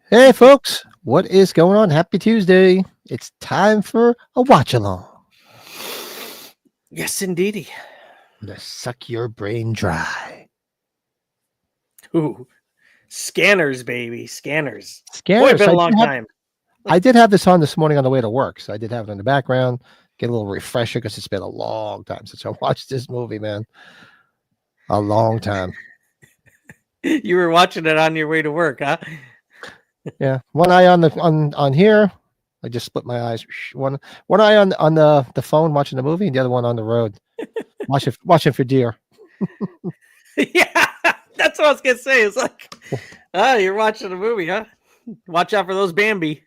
Hey folks, what is going on? Happy Tuesday. It's time for a watch along. Yes, indeedy. Let's suck your brain dry. Ooh, Scanners, baby. Scanners. Scanners. Boy, it's been a long time. I did have this on this morning on the way to work, so I did have it in the background, get a little refresher because it's been a long time since I watched this movie, man. A long time. You were watching it on your way to work, huh? Yeah, one eye on here. I just split my eyes. One eye on the phone watching the movie, and the other one on the road, watching for deer. Yeah, that's what I was gonna say. It's like, you're watching a movie, huh? Watch out for those Bambi.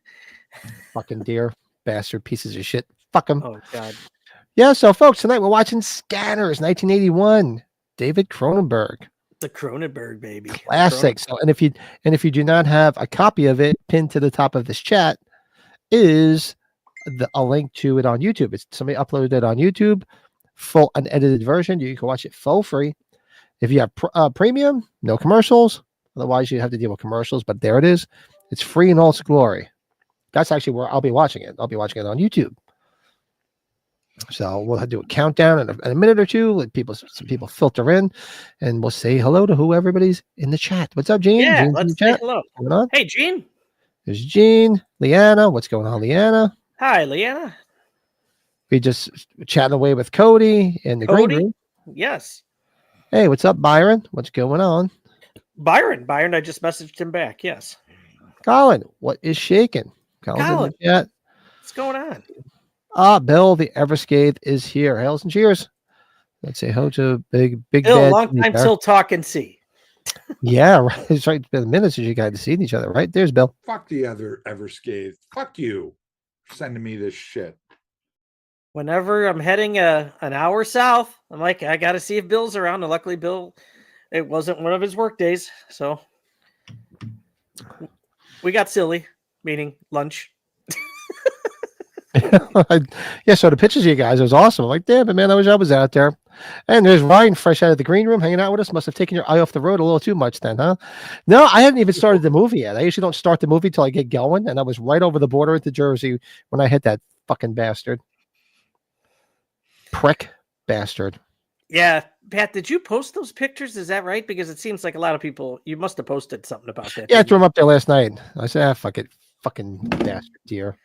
Fucking deer, bastard pieces of shit. Fuck them. Oh God. Yeah. So, folks, tonight we're watching Scanners, 1981, David Cronenberg. The Cronenberg, baby. Classic. So, and if you do not have a copy of it, pinned to the top of this chat is a link to it on YouTube. It's somebody uploaded it on YouTube, full unedited version. You can watch it for free. If you have premium, no commercials. Otherwise, you have to deal with commercials. But there it is. It's free in all its glory. That's actually where I'll be watching it. I'll be watching it on YouTube. So we'll do a countdown in a minute or two. Let some people filter in, and we'll say hello to who everybody's in the chat. What's up, Gene? Yeah, Gene's let's say hello. What's going on? Hey, Gene. There's Gene, Leanna. What's going on, Leanna? Hi, Leanna. We just chatting away with Cody in the green room. Yes. Hey, what's up, Byron? What's going on? Byron, I just messaged him back. Yes. Colin, what is shaking? Colin, in the chat. What's going on? Bill, the Everscathed is here. Hails and cheers. Let's say hello to big Bill, long time till talk and see. Yeah, right. It's right. It's been a minute since you guys have seen each other, right? There's Bill. Fuck the other Everscathed. Fuck you. Sending me this shit. Whenever I'm heading an hour south, I'm like, I got to see if Bill's around. And luckily, Bill, it wasn't one of his work days. So we got silly, meaning lunch. Yeah, so the pictures of you guys, it was awesome. I'm like, damn it, man, I wish I was out there. And there's Ryan, fresh out of the green room, hanging out with us. Must have taken your eye off the road a little too much then, huh? No, I hadn't even started the movie yet. I usually don't start the movie till I get going, and I was right over the border into Jersey when I hit that fucking bastard. Prick bastard. Yeah, Pat, did you post those pictures? Is that right? Because it seems like a lot of people, you must have posted something about that. Yeah, I threw them up there last night. I said, fuck it. Fucking bastard dear.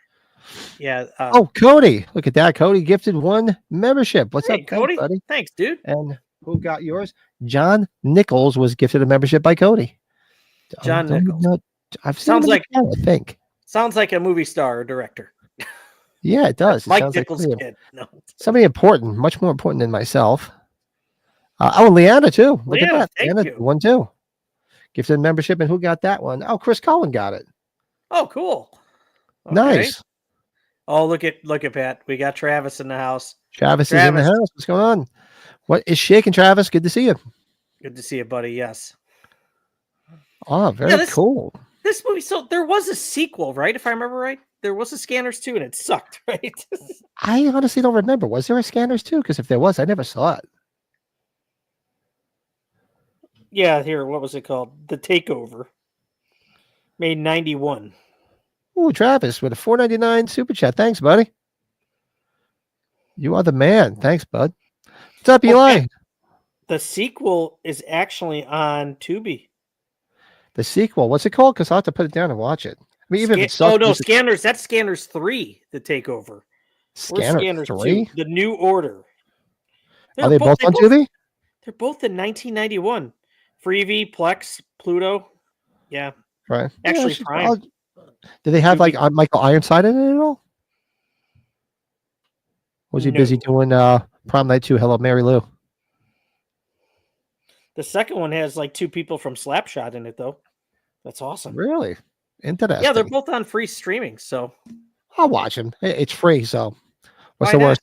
Yeah. Oh, Cody. Look at that. Cody gifted 1 membership. What's up, Cody? buddy? Thanks, dude. And who got yours? John Nichols was gifted a membership by Cody. John Nichols. I've seen him I think. Sounds like a movie star or director. Yeah, it does. Mike Nichols' kid. No. Somebody important, much more important than myself. Leanna, too. Look at that. Leanna, one, too. Gifted membership. And who got that one? Oh, Chris Cullen got it. Oh, cool. Okay. Nice. Oh, look at Pat. We got Travis in the house. Travis is in the house. What's going on? What is shaking, Travis? Good to see you. Good to see you, buddy. Yes. Oh, very cool. This movie. So there was a sequel, right? If I remember right, there was a Scanners too, and it sucked, right? I honestly don't remember. Was there a Scanners too? Because if there was, I never saw it. Yeah, here, what was it called? The Takeover. Made 91. Ooh, Travis with a $4.99 super chat. Thanks, buddy. You are the man. Thanks, bud. What's up, Eli? Okay. The sequel is actually on Tubi. The sequel. What's it called? Because I'll have to put it down and watch it. I mean, even if it sucks. Oh no, Scanners. That's Scanners 3. The Takeover. Scanners 3. 2, The New Order. Are they both on Tubi? They're both in 1991. Freevee, Plex, Pluto. Yeah. Right. Actually, yeah, Prime. Did they have like Michael Ironside in it at all? Was he busy doing Prom Night 2? Hello, Mary Lou. The second one has like 2 people from Slapshot in it, though. That's awesome. Really? Interesting. Yeah, they're both on free streaming, so I'll watch them. It's free, so what's the worst?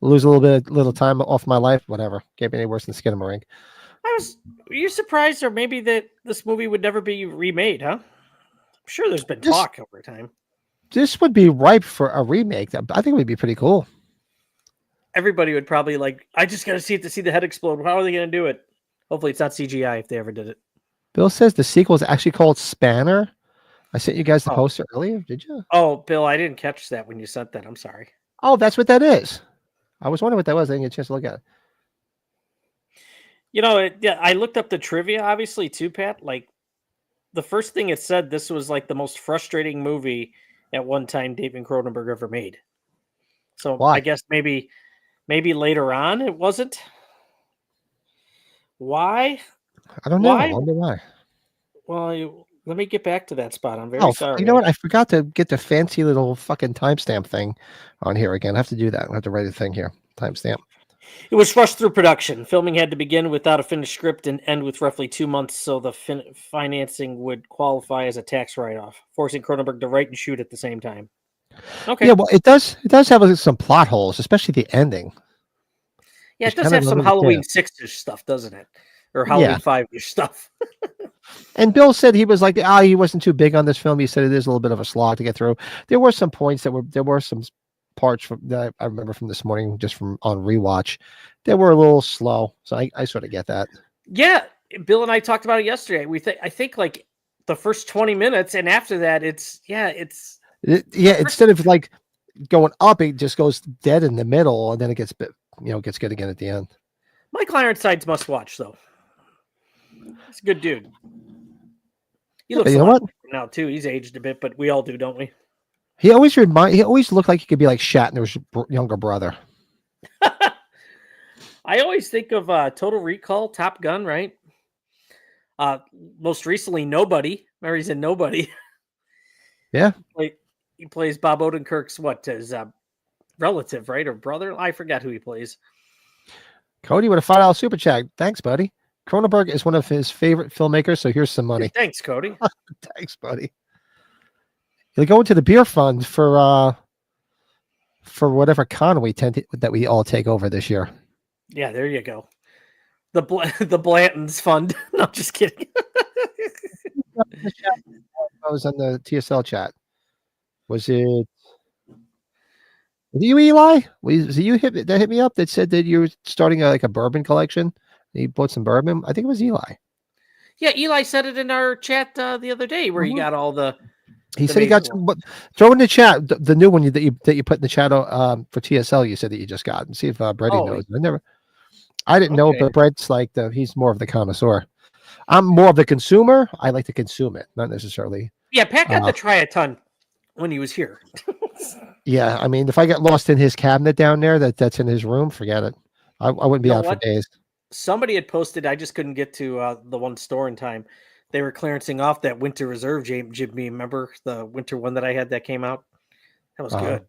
Lose a little time off my life, whatever. Can't be any worse than Skinamarink. Were you surprised, or maybe that this movie would never be remade, huh? I'm sure there's been talk over time. This would be ripe for a remake. I think it would be pretty cool. Everybody would probably like, I just got to see the head explode. How are they going to do it? Hopefully it's not CGI if they ever did it. Bill says the sequel is actually called Spanner. I sent you guys the poster earlier. Did you? Oh, Bill, I didn't catch that when you sent that. I'm sorry. Oh, that's what that is. I was wondering what that was. I didn't get a chance to look at it. You know, I looked up the trivia, obviously, too, Pat. Like, the first thing it said, this was like the most frustrating movie at one time David Cronenberg ever made. So why? I guess maybe later on it wasn't. Why? I don't know. I wonder why. Well, let me get back to that spot. I'm very sorry. You know what? I forgot to get the fancy little fucking timestamp thing on here again. I have to do that. I have to write a thing here. Timestamp. It was rushed through production. Filming had to begin without a finished script and end with roughly 2 months, so the financing would qualify as a tax write-off, forcing Cronenberg to write and shoot at the same time. Okay. Yeah, well, it does have some plot holes, especially the ending. Yeah, it does have some Halloween 6-ish stuff, doesn't it? Or Halloween 5-ish stuff. And Bill said he was like, he wasn't too big on this film. He said it is a little bit of a slog to get through. There were some points there were some parts that I remember from this morning, just from on rewatch, they were a little slow. So I sort of get that. Yeah, Bill and I talked about it yesterday. I think like the first 20 minutes, and after that, instead of like going up, it just goes dead in the middle, and then it gets good again at the end. Michael Ironside's must watch though. He's a good dude. He looks now too. He's aged a bit, but we all do, don't we? He always looked like he could be like Shatner's younger brother. I always think of Total Recall, Top Gun, right? Most recently, Nobody. Remember, he's in Nobody. Yeah. He plays Bob Odenkirk's his relative, right, or brother? I forgot who he plays. Cody with a $5 super chat. Thanks, buddy. Cronenberg is one of his favorite filmmakers, so here's some money. Thanks, Cody. Thanks, buddy. He'll go into the beer fund for whatever con that we all take over this year. Yeah, there you go. The Blantons fund. No, just kidding. I was on the TSL chat. Was it you, Eli? Was it you that hit me up that said that you were starting a bourbon collection? You bought some bourbon. I think it was Eli. Yeah, Eli said it in our chat the other day where he got all the. He said he got some. Throw in the chat the new one that you put in the chat for TSL. You said that you just got, and see if Brady knows. I didn't know, but Brett's like he's more of the connoisseur. I'm more of the consumer. I like to consume it, not necessarily. Yeah, Pat got to try a ton when he was here. Yeah, I mean, if I get lost in his cabinet down there, that's in his room, forget it. I wouldn't be out for days. Somebody had posted. I just couldn't get to the one store in time. They were clearancing off that Winter Reserve, Jimmy. Remember the winter one that I had that came out? That was good.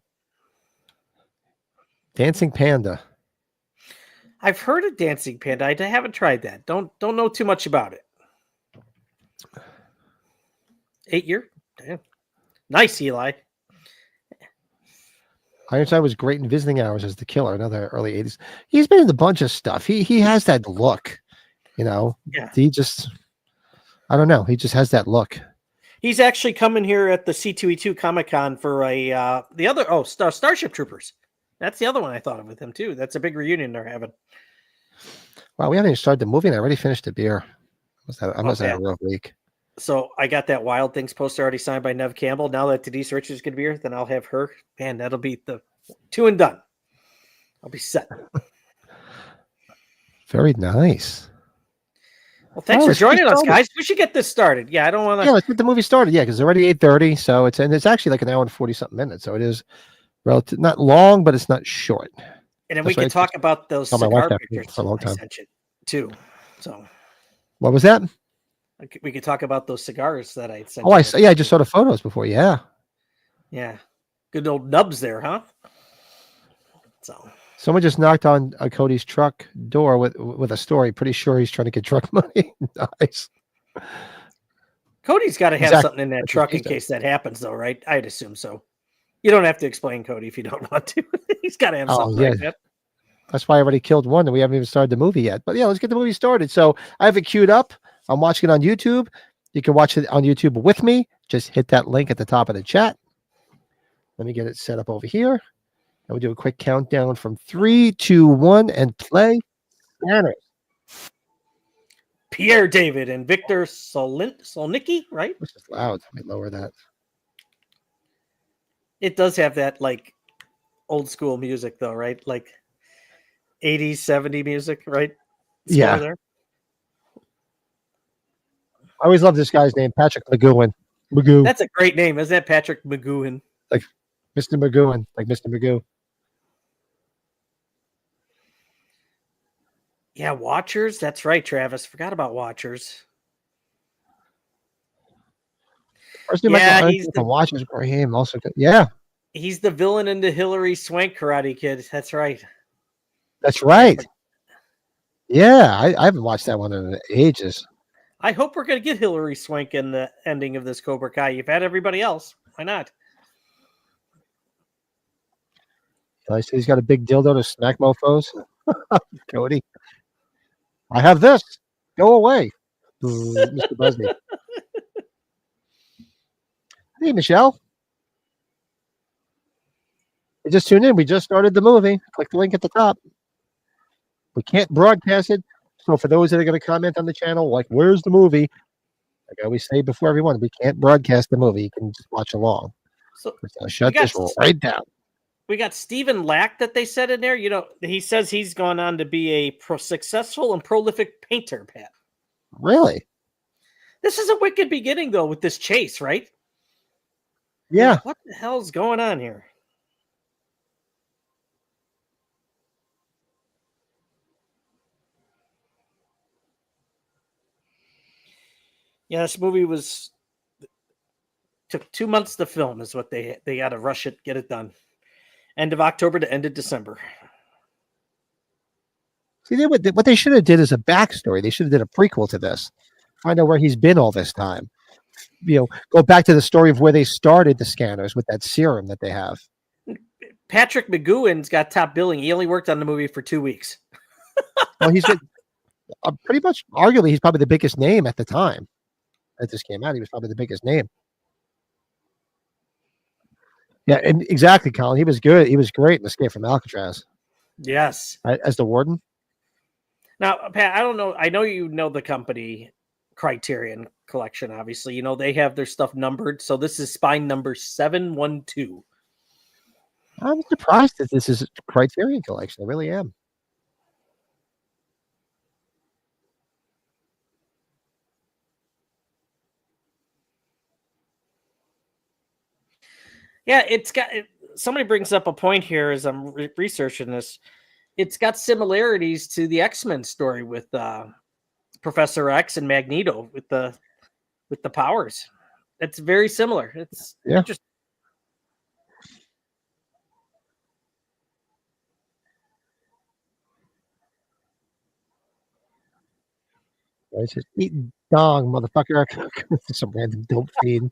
Dancing Panda. I've heard of Dancing Panda. I haven't tried that. Don't know too much about it. 8 year? Damn. Nice, Eli. Ironside was great in Visiting Hours as the killer, another early 80s. He's been in a bunch of stuff. He has that look, Yeah. He just, I don't know. He just has that look. He's actually coming here at the C2E2 Comic Con for the other Starship Troopers. That's the other one I thought of with him too. That's a big reunion they're having. Wow, we haven't even started the movie, and I already finished the beer. I must have had a rough week. So I got that Wild Things poster already signed by Nev Campbell. Now that Denise Richards is going to be here, then I'll have her. Man, that'll be the 2 and done. I'll be set. Very nice. Well, thanks for joining us, guys. We should get this started. Yeah, I don't want to. Yeah, let's get the movie started. Yeah, because it's already 8:30, so it's actually like an hour and 40-something minutes. So it is relative, not long, but it's not short. And then we can talk about those cigar pictures for a long time. I sent you too. So what was that? We could talk about those cigars that I sent. Oh, I just saw the photos before. Yeah. Yeah. Good old nubs there, huh? So someone just knocked on Cody's truck door with a story. Pretty sure he's trying to get truck money. Nice. Cody's got to have something in that truck in case that happens, though, right? I'd assume so. You don't have to explain Cody if you don't want to. He's got to have something like that. That's why I already killed one, and we haven't even started the movie yet. But yeah, let's get the movie started. So I have it queued up. I'm watching it on YouTube. You can watch it on YouTube with me. Just hit that link at the top of the chat. Let me get it set up over here. And we'll do a quick countdown from 3, 2, 1, and play. Scanners. Pierre David and Victor Solnicki, right? Which is loud. Let me lower that. It does have that like old school music, though, right? Like 80s, 70s music, right? Yeah. There. I always love this guy's name, Patrick McGowan. That's a great name. Isn't that Patrick McGowan? Like Mr. McGowan, like Mr. Magoo. Yeah, Watchers. That's right, Travis. Forgot about Watchers. Yeah, he's the Watchers. Him also good. Yeah, he's the villain in the Hillary Swank Karate Kid. That's right. That's right. Yeah, I haven't watched that one in ages. I hope we're going to get Hillary Swank in the ending of this Cobra Kai. You've had everybody else. Why not? I see he's got a big dildo to smack mofos. Cody. I have this. Go away. Mr. Busby. Hey, Michelle. You just tuned in. We just started the movie. Click the link at the top. We can't broadcast it. So for those that are going to comment on the channel, like, where's the movie? Like I always say before everyone, we can't broadcast the movie. You can just watch along. So shut this right down. We got Stephen Lack that they said in there. You know, he says he's gone on to be a successful and prolific painter, Pat. Really? This is a wicked beginning, though, with this chase, right? Yeah. What the hell's going on here? Yeah, this movie took 2 months to film, is what they got to rush it, get it done. End of October to end of December. See, what they should have did is a backstory. They should have did a prequel to this. Find out where he's been all this time. You know, go back to the story of where they started the scanners with that serum that they have. Patrick McGowan's got top billing. He only worked on the movie for 2 weeks. Well, he's pretty much, arguably, he's probably the biggest name at the time that this came out. He was probably the biggest name. Yeah, and exactly, Colin. He was good. He was great in Escape from Alcatraz. Yes. As the warden. Now, Pat, I don't know. I know you know the company Criterion Collection, obviously. You know, they have their stuff numbered. So this is spine number 712. I'm surprised that this is a Criterion Collection. I really am. Yeah, it's got. Somebody brings up a point here as I'm researching this. It's got similarities to the X-Men story with Professor X and Magneto with the powers. It's very similar. It's just. It's just eating dong, motherfucker. Some random dope fiend.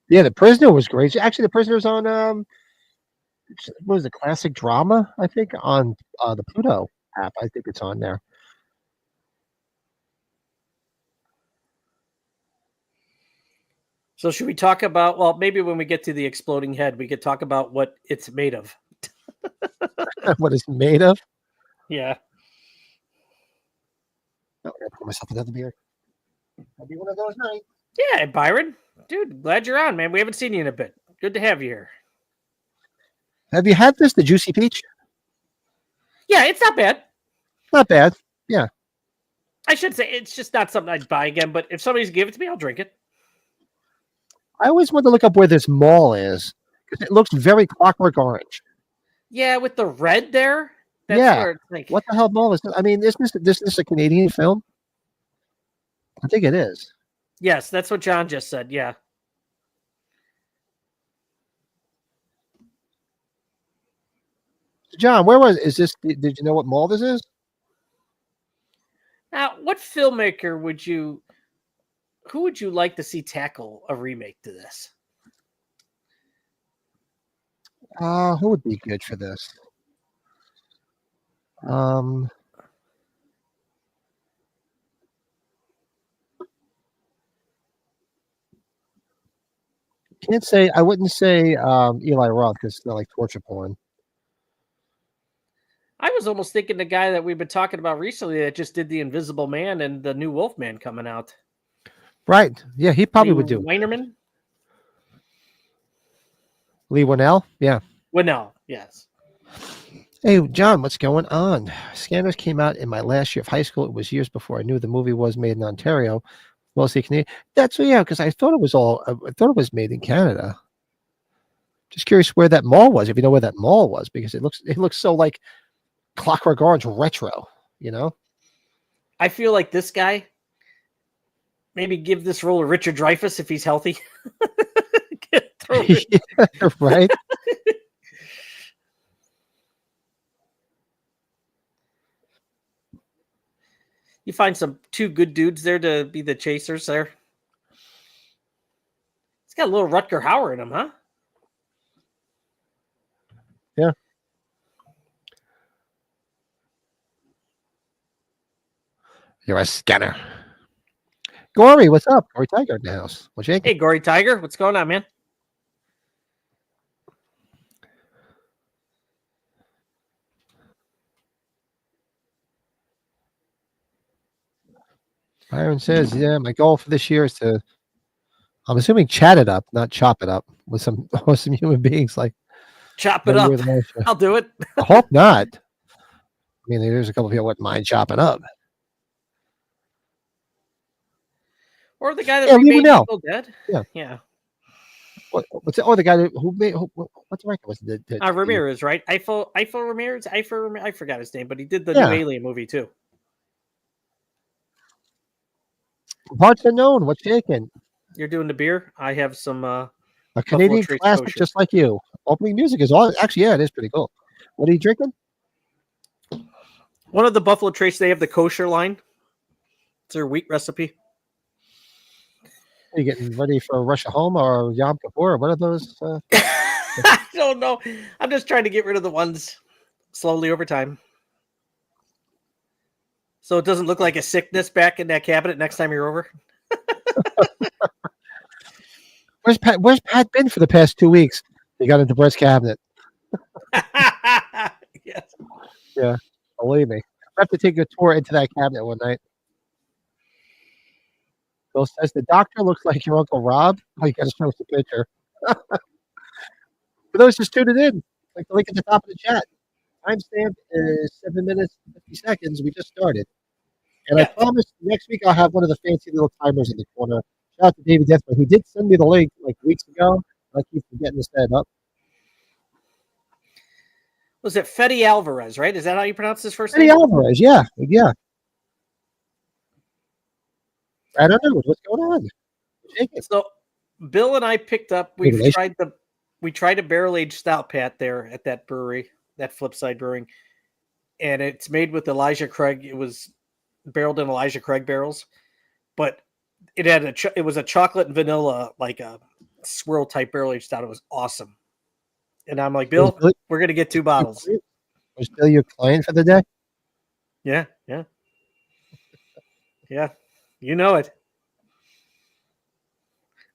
Yeah, The Prisoner was great. Actually, The Prisoner's on what was it, classic drama? I think on the Pluto app. I think it's on there. So should we talk about? Well, maybe when we get to the exploding head, we could talk about what it's made of. What it's made of. Yeah. Oh, I gotta pour myself another beer. I'll be one of those nights. Yeah, Byron, dude, glad you're on, man. We haven't seen you in a bit. Good to have you here. Have you had this, the Juicy Peach? Yeah, it's not bad. Not bad. I should say it's just not something I'd buy again, but if somebody's give it to me, I'll drink it. I always want to look up where this mall is because it looks very Clockwork Orange. Yeah, with the red there. That's Yeah. where it's like, What the hell mall is this? I mean, is this a Canadian film? I think it is. yes, that's what John just said. Yeah. John, where is this? Did you know what mall this is? Now, what filmmaker who would you like to see tackle a remake to this? Who would be good for this? Can't say. I wouldn't say Eli Roth because they're like torture porn. I was almost thinking the guy that we've been talking about recently that just did The Invisible Man and the new Wolfman coming out. Right? Yeah, he probably Lee would do. Weinerman? Lee Winnell. Yeah. Winnell, yes. Hey, John, what's going on? Scanners came out in my last year of high school. It was years before I knew the movie was made in Ontario, mostly Canadian. That's because I thought it was made in Canada. Just curious where that mall was. If you know where that mall was, because it looks so like Clockwork Orange retro. You know. I feel like this guy, maybe give this role to Richard Dreyfuss if he's healthy. Yeah, right. You find two good dudes there to be the chasers there. It's got a little Rutger Hauer in him, huh? Yeah. You're a scanner. Gory, what's up? Gory Tiger in the house. What's shaking? Hey, Gory Tiger, what's going on, man? Byron says, yeah, my goal for this year is to, I'm assuming, chat it up, not chop it up with some human beings. Like, chop it up. I'll do it. I hope not. I mean, there's a couple of people who wouldn't mind chopping up. Or the guy that remade Evil Dead. Yeah. What's it? Oh, the guy who made. What's the record? Was it Ramirez, right? Eiffel Ramirez. I forgot his name, but he did the new Alien movie too. Parts unknown. What's shaking? You're doing the beer. I have some. A Canadian classic, just like you. Opening music is all. Actually, yeah, it is pretty cool. What are you drinking? One of the Buffalo Trace. They have the kosher line. It's their wheat recipe. Are you getting ready for Rosh Hashanah or Yom Kippur? What are those? I don't know. I'm just trying to get rid of the ones slowly over time. So it doesn't look like a sickness back in that cabinet next time you're over. Where's Pat been for the past 2 weeks? He got into Brett's cabinet. Yes. Yeah, believe me. I have to take a tour into that cabinet one night. Bill says the doctor looks like your Uncle Rob. Oh, you got to show us the picture. For those just tuning in, like the link at the top of the chat. Timestamp is 7 minutes and 50 seconds. We just started. And I promise next week I'll have one of the fancy little timers in the corner. Shout out to David Deathman, who did send me the link like weeks ago. I keep forgetting to set it up. Was it Fede Alvarez, right? Is that how you pronounce his first name? Fede Alvarez, yeah. I don't know what's going on. So Bill and I picked up. We tried a barrel aged stout, Pat, there at that brewery, that Flipside Brewing, and it's made with Elijah Craig. It was barreled in Elijah Craig barrels, but it had it was a chocolate and vanilla, like a swirl type barrel aged stout. It was awesome. And I'm like, Bill, we're gonna get 2 bottles. Was Bill your client for the day? Yeah. You know it.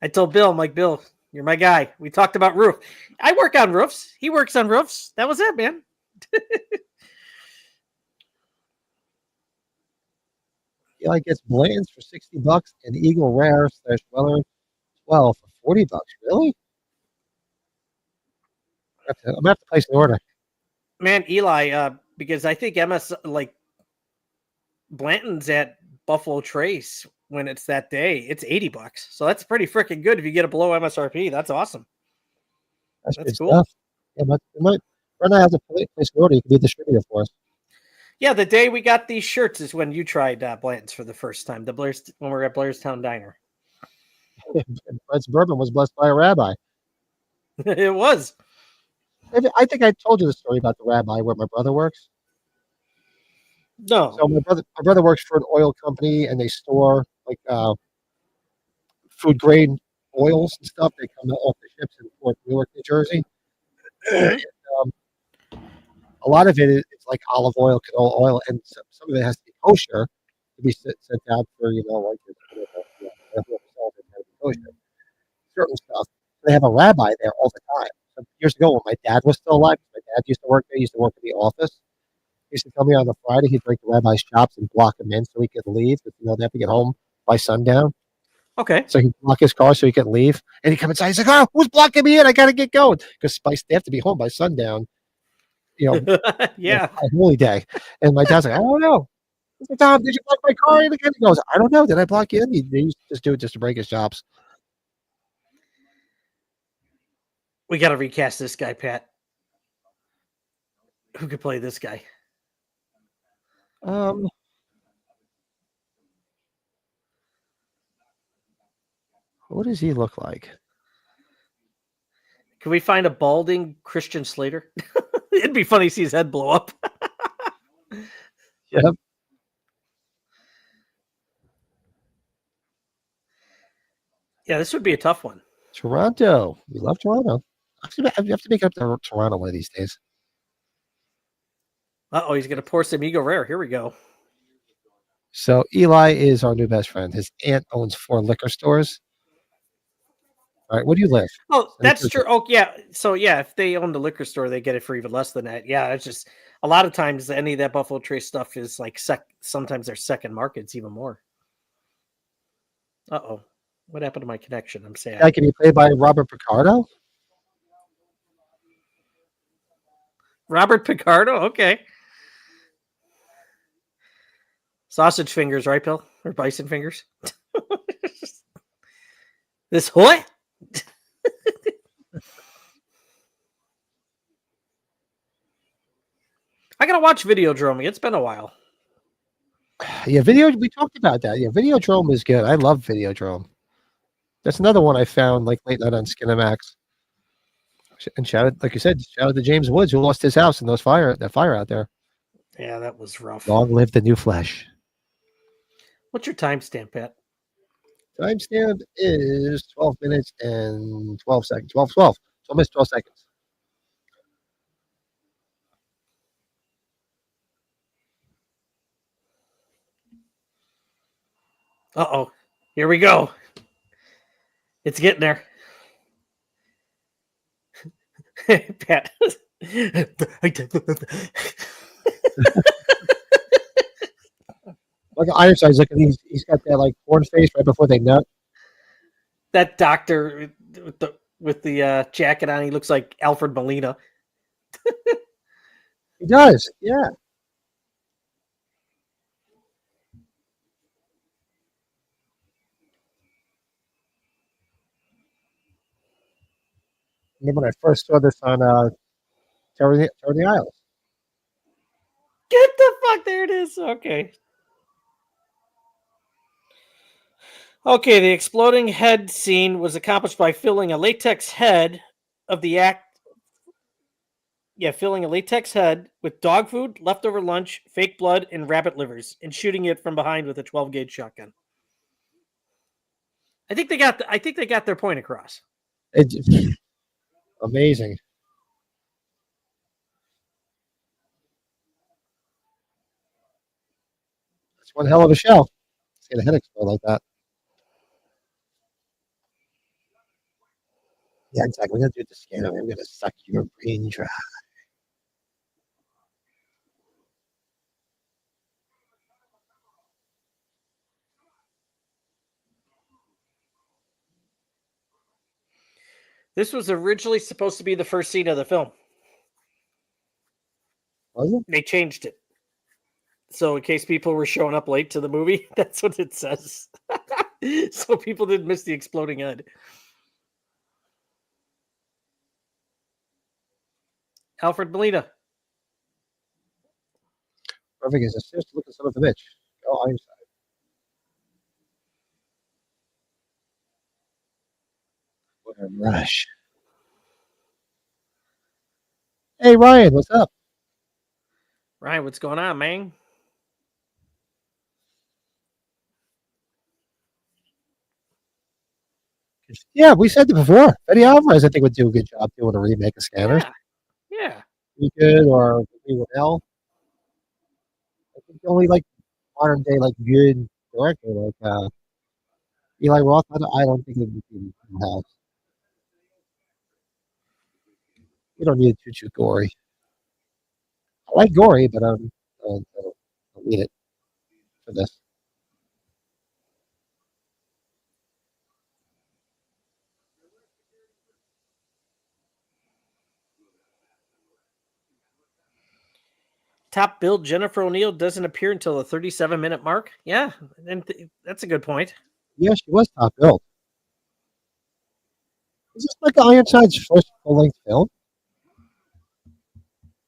I told Bill, I'm like, Bill, you're my guy. We talked about roof. I work on roofs. He works on roofs. That was it, man. Eli gets Blanton's for $60 and Eagle Rare / Weller 12 for $40. Really? I'm gonna have to place an order. Man, Eli, because I think MS like Blanton's at Buffalo Trace when it's that day, it's $80. So that's pretty freaking good if you get it below MSRP. That's awesome. That's That's good cool. stuff. Yeah, but Brenda has a place an order. You can be a distributor for us. Yeah, the day we got these shirts is when you tried Blanton's for the first time. When we were at Blairstown Diner. Fred Suburban was blessed by a rabbi. It was. I think I told you the story about the rabbi where my brother works. No. So my brother works for an oil company, and they store like food grade oils and stuff. They come off the ships in Port Newark, New Jersey. Mhm. And, a lot of it is like olive oil, canola oil, and some of it has to be kosher to be sent out for like whoever sells it has to be kosher. Certain stuff. They have a rabbi there all the time. So years ago, when my dad was still alive, my dad used to work there. He used to work in the office. He used to tell me on the Friday he'd break the rabbi's chops and block him in so he could leave. Because, they have to get home by sundown. Okay. So he'd block his car so he could leave. And he'd come inside. He's like, "Oh, who's blocking me in? I got to get going." Because they have to be home by sundown. Yeah. Holy day. And my dad's like, "I don't know." He's like, "Tom, did you block my car in again?" He goes, "I don't know. Did I block you in?" He used to just do it just to break his chops. We got to recast this guy, Pat. Who could play this guy? What does he look like? Can we find a balding Christian Slater? It'd be funny to see his head blow up. Yep. Yeah, this would be a tough one. Toronto. We love Toronto. Actually, you have to make it up to Toronto one of these days. Uh-oh, he's going to pour some Eagle Rare. Here we go. So Eli is our new best friend. His aunt owns 4 liquor stores. All right, where do you live? Oh, that's true. Oh, yeah. So, yeah, if they own the liquor store, they get it for even less than that. Yeah, it's just a lot of times any of that Buffalo Trace stuff is like sometimes their second markets even more. Uh-oh. What happened to my connection? I'm sad. That can be played by Robert Picardo. Robert Picardo? Okay. Sausage fingers, right, Bill? Or bison fingers? This what? I gotta watch Videodrome. It's been a while. Yeah, we talked about that. Yeah, Videodrome is good. I love Videodrome. That's another one I found like late night on Skinamax. And like you said, shout out to James Woods who lost his house in that fire out there. Yeah, that was rough. Long live the new flesh. What's your timestamp, Pat? Timestamp is 12 minutes and 12 seconds. 12. It's almost 12 seconds. Uh-oh. Here we go. It's getting there. Pat. Like Ironside's looking, he's got that like porn face right before they nut. That doctor with the jacket on, he looks like Alfred Molina. He does, yeah. Remember when I first saw this on Terror of the Isles? Get the fuck, there it is. Okay. Okay, the exploding head scene was accomplished by filling a latex head of the act. Yeah, filling a latex head with dog food, leftover lunch, fake blood, and rabbit livers, and shooting it from behind with a 12-gauge shotgun. I think they got their point across. Amazing. It's one hell of a show. Let's get a head explode like that. Yeah, exactly. We're gonna do the scan. I'm gonna suck your brain dry. This was originally supposed to be the first scene of the film. Was it? They changed it. So in case people were showing up late to the movie, that's what it says. So people didn't miss the exploding head. Alfred Molina. Perfect is a serious looking son of a bitch. Oh, I'm sorry. What a rush. Hey Ryan, what's up? Ryan, what's going on, man? Yeah, we said it before. Eddie Alvarez, I think, would do a good job doing a remake of Scanners. Yeah. Be good, or we would hell. I think the only like modern day like good director like Eli Roth. I don't think it would be hell. You don't need it too gory. I like gory, but I don't need it for this. Top billed Jennifer O'Neill doesn't appear until the 37-minute mark. Yeah, and that's a good point. Yeah, she was top billed. Is this like Ironside's first full length film?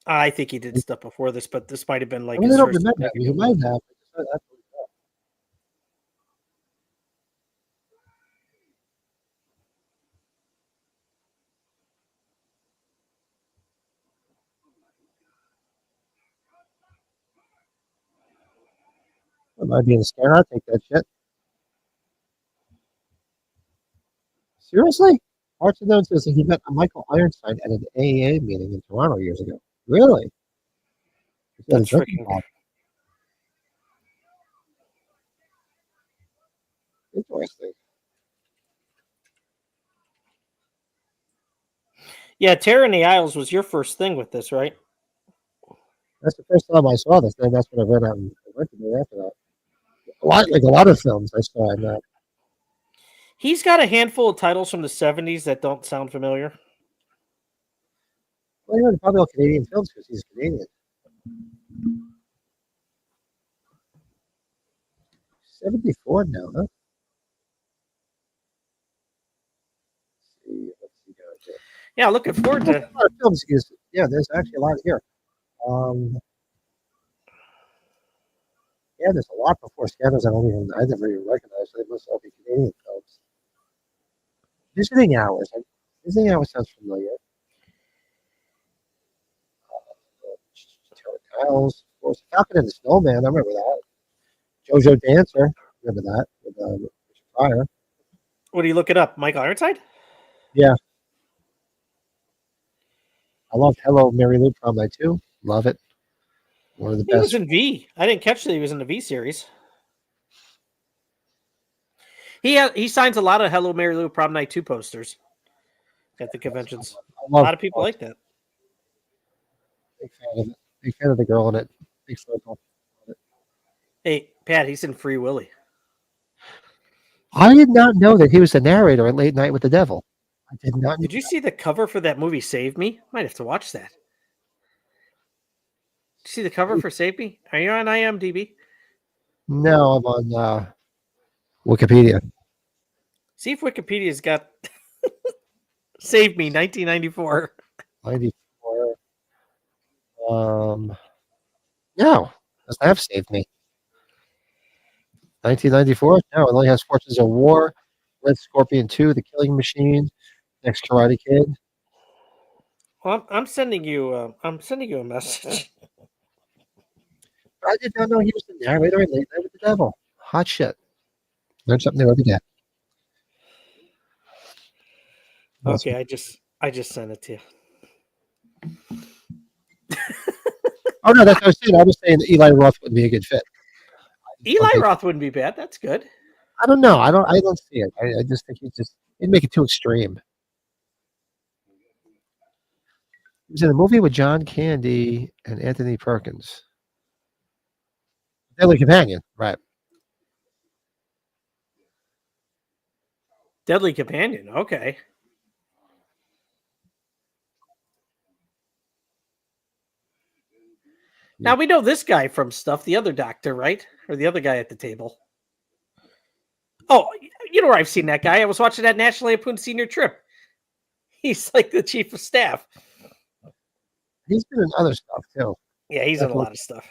I think he did stuff before this, but this might have been like I mean, his I don't first. remember. He might have. It might be in the scanner. I'll take that shit. Seriously? Parts of notes says that he met Michael Ironside at an AA meeting in Toronto years ago. Really? That's freaking. Interesting. Yeah, Terror in the Isles was your first thing with this, right? That's the first time I saw this. Then that's when I read out and went to do after that. A lot of films I saw in that. He's got a handful of titles from the 70s that don't sound familiar. Well, you're probably all Canadian films because he's Canadian. 74 now, huh? Let's see down here. Yeah, looking forward There's to. a lot of films. Yeah, there's actually a lot here. Yeah, there's a lot before Scanners I never even recognize. So they must all be Canadian films. Visiting Hours. Visiting Hours sounds familiar. Tiles, of course. Falcon and the Snowman. I remember that. JoJo Dancer. Remember that with Richard Pryor. What do you look it up? Mike Ironside? Yeah. I loved Hello Mary Lou Prom Night too. Love it. One of the He best. was in V. I didn't catch that he was in the V series. He signs a lot of Hello Mary Lou Prom Night 2 posters at the conventions. A lot of people like that. Big fan of it. Big fan of the girl in it. Big circle. Hey, Pat, he's in Free Willy. I did not know that he was the narrator at Late Night with the Devil. I did not. Did you see the cover for that movie, Save Me? Might have to watch that. Did you see the cover for Save Me? Are you on IMDb? No, I'm on Wikipedia. See if Wikipedia's got Save Me 1994. 94. No, doesn't have Saved Me. 1994? No, it only has Fortunes of War, Red Scorpion 2, The Killing Machine, Next Karate Kid. Well, I'm sending you a message. I did not know he was the narrator in Late Night with the Devil. Hot shit. Learn something new every day. Okay, I just sent it to you. Oh no, that's what I was saying. I was saying that Eli Roth would be a good fit. Eli Roth wouldn't be bad. That's good. I don't know. I don't see it. I just think he'd make it too extreme. He was in a movie with John Candy and Anthony Perkins. Deadly Companion, right? Deadly Companion. Okay. Now we know this guy from stuff, the other doctor, right? Or the other guy at the table. Oh, you know where I've seen that guy? I was watching that National Lampoon Senior Trip. He's like the chief of staff. He's been in other stuff too. Yeah, he's in a lot of stuff.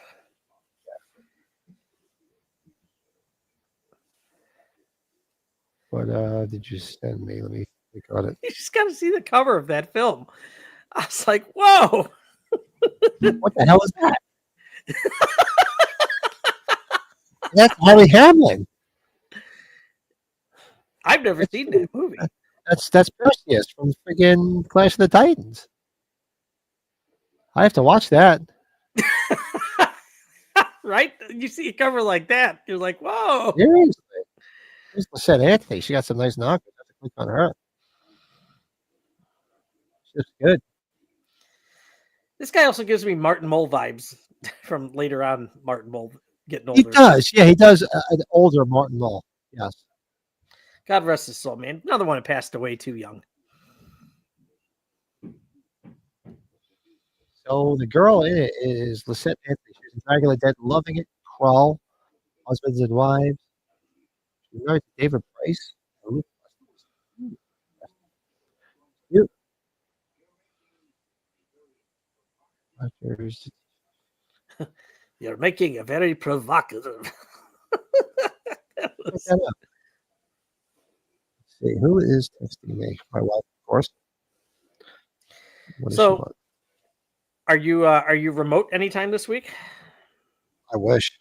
What did you send me? Let me click on it. You just got to see the cover of that film. I was like, whoa. What the hell is that? That's Harry Hamlin. I've never seen that movie. That's Perseus from friggin' Clash of the Titans. I have to watch that. Right? You see a cover like that, you're like, whoa. Seriously. There's Lisette Anthony. She got some nice knockers. I have to click on her. She's good. This guy also gives me Martin Mull vibes from later on. Martin Mull getting older. He does. Yeah, he does. An older Martin Mull. Yes. God rest his soul, man. Another one that passed away too young. So the girl in it is Lisette Anthony. She's in Dracula Dead, loving it. Crawl, Husbands and Wives. She's married to David Price. Cute. You're making a very provocative. Let's see, who is texting me? My wife, of course. What does she So, want? are you remote anytime this week? I wish.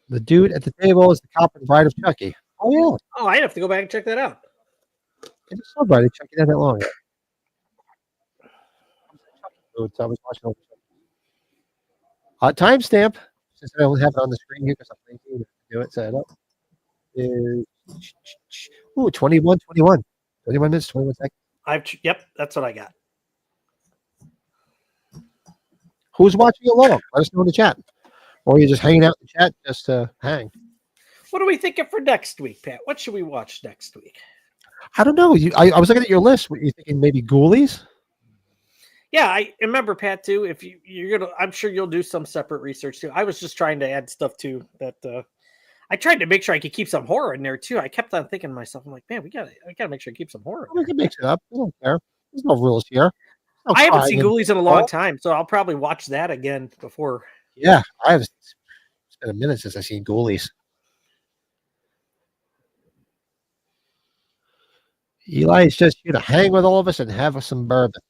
The dude at the table is the cop and bride of Chucky. Oh yeah, Oh, I have to go back and check that out. I just saw Bride of Chucky not that long ago. So I was watching timestamp, since I don't have it on the screen here because I'm lazy to do it, set it up, is 21 minutes, 21 seconds. Yep, that's what I got. Who's watching along? Let us know in the chat. Or you're just hanging out in the chat just to hang. What are we thinking for next week, Pat? What should we watch next week? I don't know. I was looking at your list. Were you thinking maybe Ghoulies? Yeah, I remember, Pat, too. If you're gonna, I'm sure you'll do some separate research too. I was just trying to add stuff too that I tried to make sure I could keep some horror in there too. I kept on thinking to myself, I'm like, man, we gotta make sure I keep some horror. We can mix it up. I don't care. There's no rules here. No I haven't seen crying Ghoulies in a long time, so I'll probably watch that again before. Yeah, it's been a minute since I've seen Ghoulies. Eli is just here to hang with all of us and have some bourbon.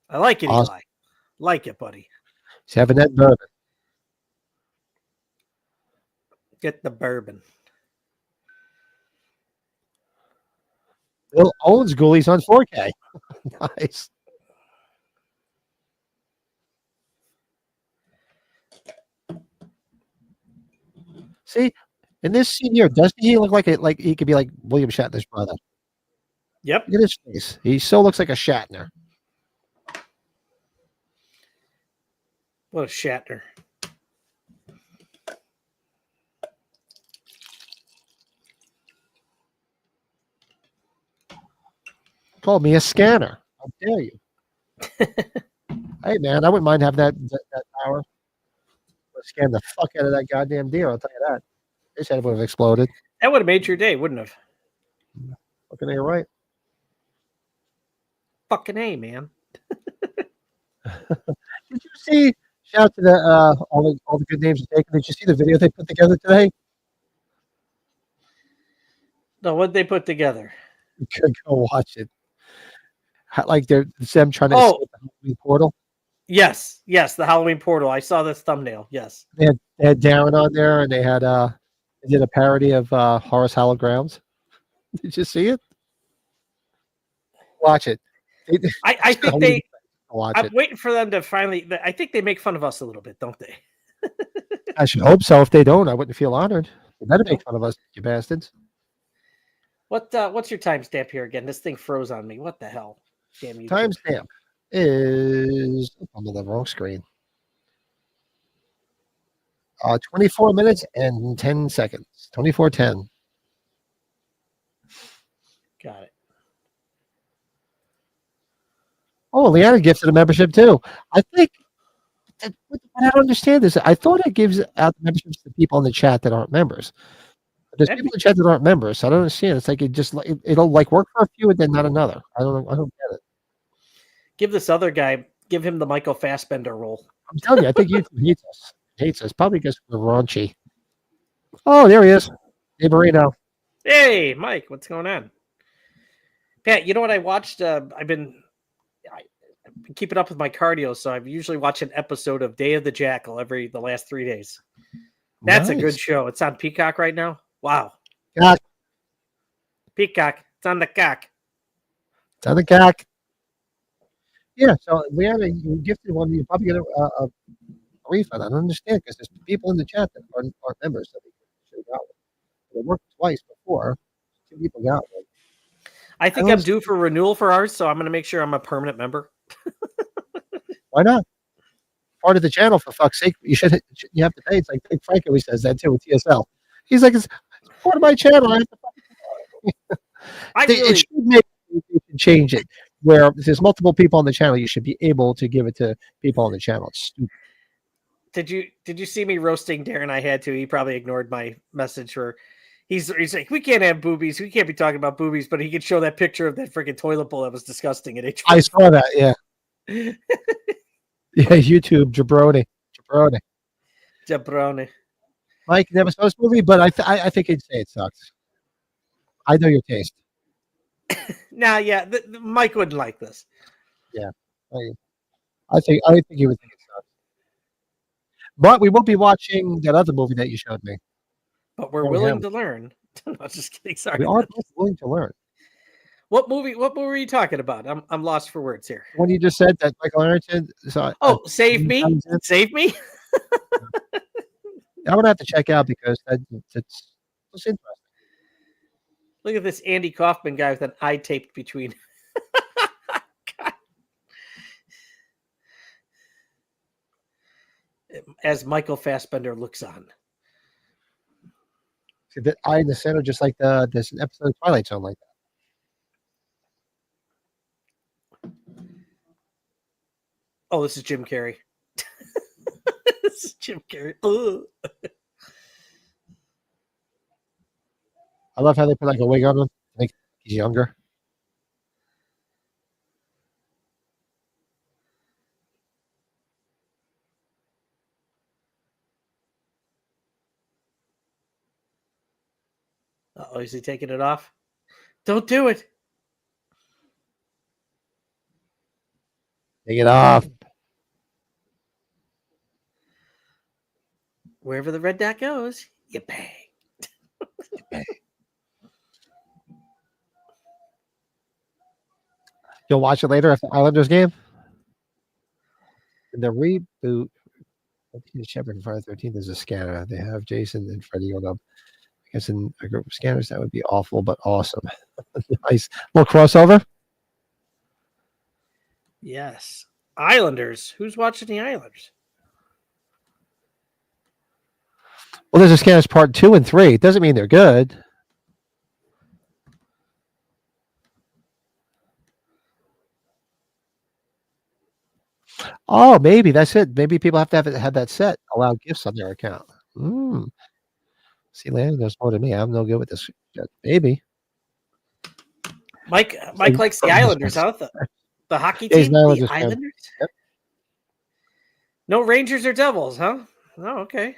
I like it, Awesome. Eli. Like it, buddy. He's having that bourbon. Get the bourbon. Bill owns Ghoulies on 4K. Nice. See, in this scene here, doesn't he look like he could be like William Shatner's brother? Yep. Look at his face. He so looks like a Shatner. What a Shatner. Called me a scanner. How dare you? Hey man, I wouldn't mind having that power. I'd scan the fuck out of that goddamn deer. I'll tell you that. His head would have exploded. That would have made your day, wouldn't have? Fucking you're right. Fucking A, man. Did you see? Shout out to the all the good names you're taking. Did you see the video they put together today? No, what'd they put together? You could go watch it. Like it's them trying to escape the Halloween portal. Yes, the Halloween portal. I saw this thumbnail. Yes. They had Darren on there, and they did a parody of Horace Holograms. Did you see it? Watch it. I think watch I'm it. waiting for them to finally. I think they make fun of us a little bit, don't they? I should hope so. If they don't, I wouldn't feel honored. They better make Nope. fun of us, you bastards. What's your timestamp here again? This thing froze on me. What the hell? Damn YouTube. Timestamp is I'm on the wrong screen. 24 minutes and 10 seconds. 24:10. Got it. Oh, Leanna gifted a membership too. I think what I don't understand is I thought it gives out the memberships to people in the chat that aren't members. But there's That'd people in the chat that aren't members. So I don't understand. It's like it'll like work for a few and then not another. I don't get it. Give this other guy. Give him the Michael Fassbender role. I'm telling you, I think YouTube hates us. Hates us probably because we're raunchy. Oh, there he is. Hey, Marino. Hey, Mike, what's going on? Pat, you know what I watched? I've been keeping up with my cardio, so I've usually watched an episode of Day of the Jackal the last 3 days. That's a good show. It's on Peacock right now. Wow. Cock. Peacock. It's on the cock. It's on the cock. Yeah, so Leanna, you gifted one. You probably get a refund. I don't understand because there's people in the chat that aren't members. So they should have got one. It worked twice before. 2 people got one. I think I'm due for renewal for ours, so I'm going to make sure I'm a permanent member. Why not? Part of the channel, for fuck's sake. You have to pay. It's like Frank always says that too with TSL. He's like, it's part of my channel. I have to it should make you should change it where if there's multiple people on the channel, you should be able to give it to people on the channel. It's stupid. Did you see me roasting Darren? I had to. He probably ignored my message where he's like, we can't have boobies. We can't be talking about boobies, but he could show that picture of that freaking toilet bowl that was disgusting at H. I saw that, yeah. Yeah, YouTube, jabroni. Mike never saw this movie, but I think he'd say it sucks. I know your taste. Nah, yeah, Mike wouldn't like this. Yeah, I think he would think it sucks. But we won't be watching that other movie that you showed me. But we're willing to learn. No, just kidding. Sorry. We are willing to learn. What movie were you talking about? I'm lost for words here. When you just said that Michael Arrington. Save me! Save me! I'm gonna have to check out because it's interesting. Look at this Andy Kaufman guy with an eye taped between. As Michael Fassbender looks on. See that eye in the center, just like this episode of Twilight Zone, like that. Oh, this is Jim Carrey. This is Jim Carrey. Ugh. I love how they put like a wig on him to make he's younger. Oh, is he taking it off? Don't do it. Take it off. Wherever the red dot goes, you bang. You bang. You'll watch it later after the Islanders game. In the reboot, Shepard and Friday the 13th is a scanner. They have Jason and Freddy on them. I guess in a group of scanners, that would be awful, but awesome. Nice little crossover. Yes. Islanders. Who's watching the Islanders? Well, there's a Scanners Part 2 and 3. It doesn't mean they're good. Oh, maybe that's it. Maybe people have to have that set. Allow gifts on their account. See, Landon knows more than me. I'm no good with this. Maybe. Mike likes the Islanders, huh? The hockey team? The Islanders? Yep. No Rangers or Devils, huh? Oh, okay.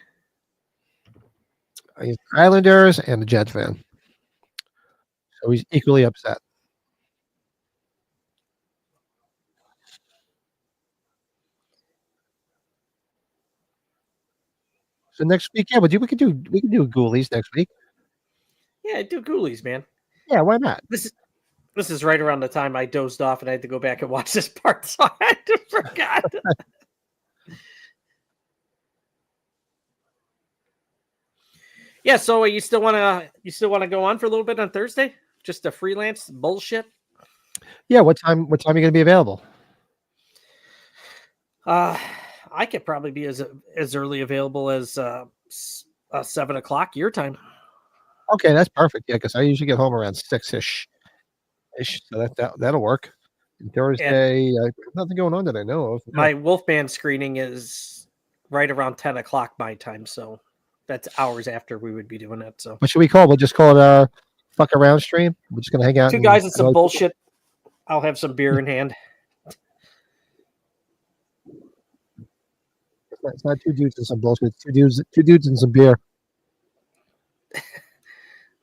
He's Islanders and a Jets fan. So he's equally upset. So next week, yeah, we can do Ghoulies next week. Yeah, do Ghoulies, man. Yeah, why not? This is right around the time I dozed off and I had to go back and watch this part, so I had to forgot. Yeah, so you still wanna go on for a little bit on Thursday? Just a freelance bullshit? Yeah, what time are you gonna be available? I could probably be as early available as 7 o'clock your time. Okay, that's perfect. Yeah, because I usually get home around 6-ish, so that'll work. And Thursday, nothing going on that I know of. My Wolfman screening is right around 10 o'clock my time, so that's hours after we would be doing it. So What should we call it? We'll just call it a fuck around stream. We're just gonna hang out. two guys and some bullshit. I'll have some beer in hand. It's not two dudes and some bullshit. It's two dudes and some beer.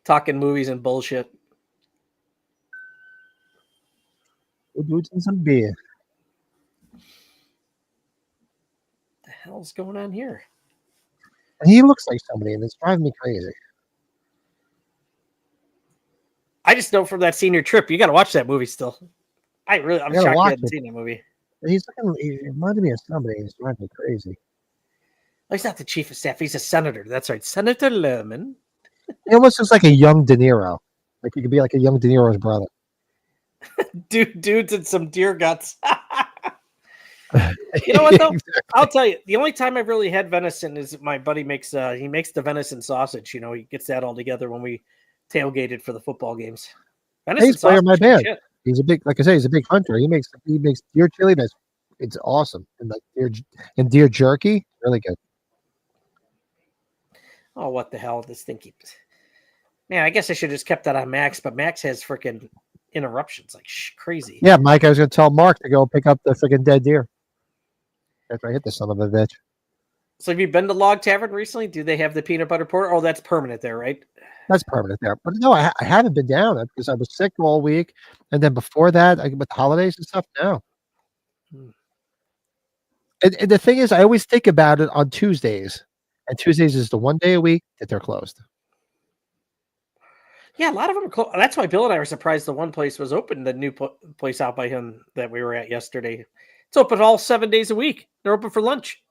Talking movies and bullshit. Two dudes and some beer. The hell's going on here? And he looks like somebody, and it's driving me crazy. I just know from that senior trip, you got to watch that movie still. I'm shocked you hadn't seen that movie. He reminded me of somebody. He's driving me crazy. Oh, he's not the chief of staff. He's a senator. That's right. Senator Lerman. He almost looks like a young De Niro. Like he could be like a young De Niro's brother. Dudes and some deer guts. You know what, though? Exactly. I'll tell you, the only time I've really had venison is my buddy makes the venison sausage. You know, he gets that all together when we tailgated for the football games. Venison he's player in my band. Shit. He's a big, like I say, he's a big hunter. He makes deer chili. It's awesome. And like deer jerky, really good. Oh, what the hell? This thing keeps. Man, I guess I should have just kept that on Max, but Max has freaking interruptions like crazy. Yeah, Mike, I was going to tell Mark to go pick up the freaking dead deer after I hit the son of a bitch. So have you been to Log Tavern recently? Do they have the peanut butter porter? Oh, that's permanent there, right? That's permanent there. But no, I haven't been down because I was sick all week. And then before that, with the holidays and stuff, no. And the thing is, I always think about it on Tuesdays. And Tuesdays is the one day a week that they're closed. Yeah, a lot of them are closed. That's why Bill and I were surprised the one place was open, the new place out by him that we were at yesterday. It's open all 7 days a week. They're open for lunch.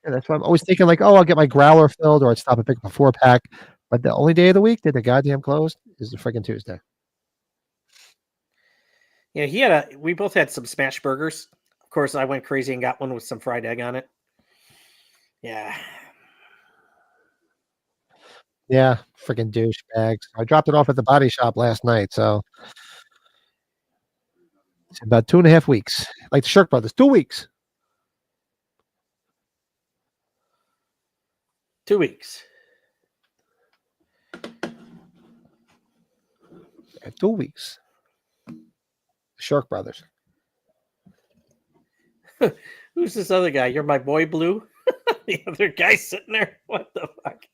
Yeah, that's why I'm always thinking like, oh, I'll get my growler filled or I'd stop and pick up a 4-pack. But the only day of the week that they're goddamn closed is the freaking Tuesday. Yeah, we both had some smash burgers. Of course, I went crazy and got one with some fried egg on it. Yeah. Yeah, freaking douchebags. I dropped it off at the body shop last night, so it's about 2.5 weeks. Like the Shirk Brothers, 2 weeks. 2 weeks. Yeah, 2 weeks. Shirk Brothers. Who's this other guy? You're my boy, Blue? The other guy sitting there? What the fuck?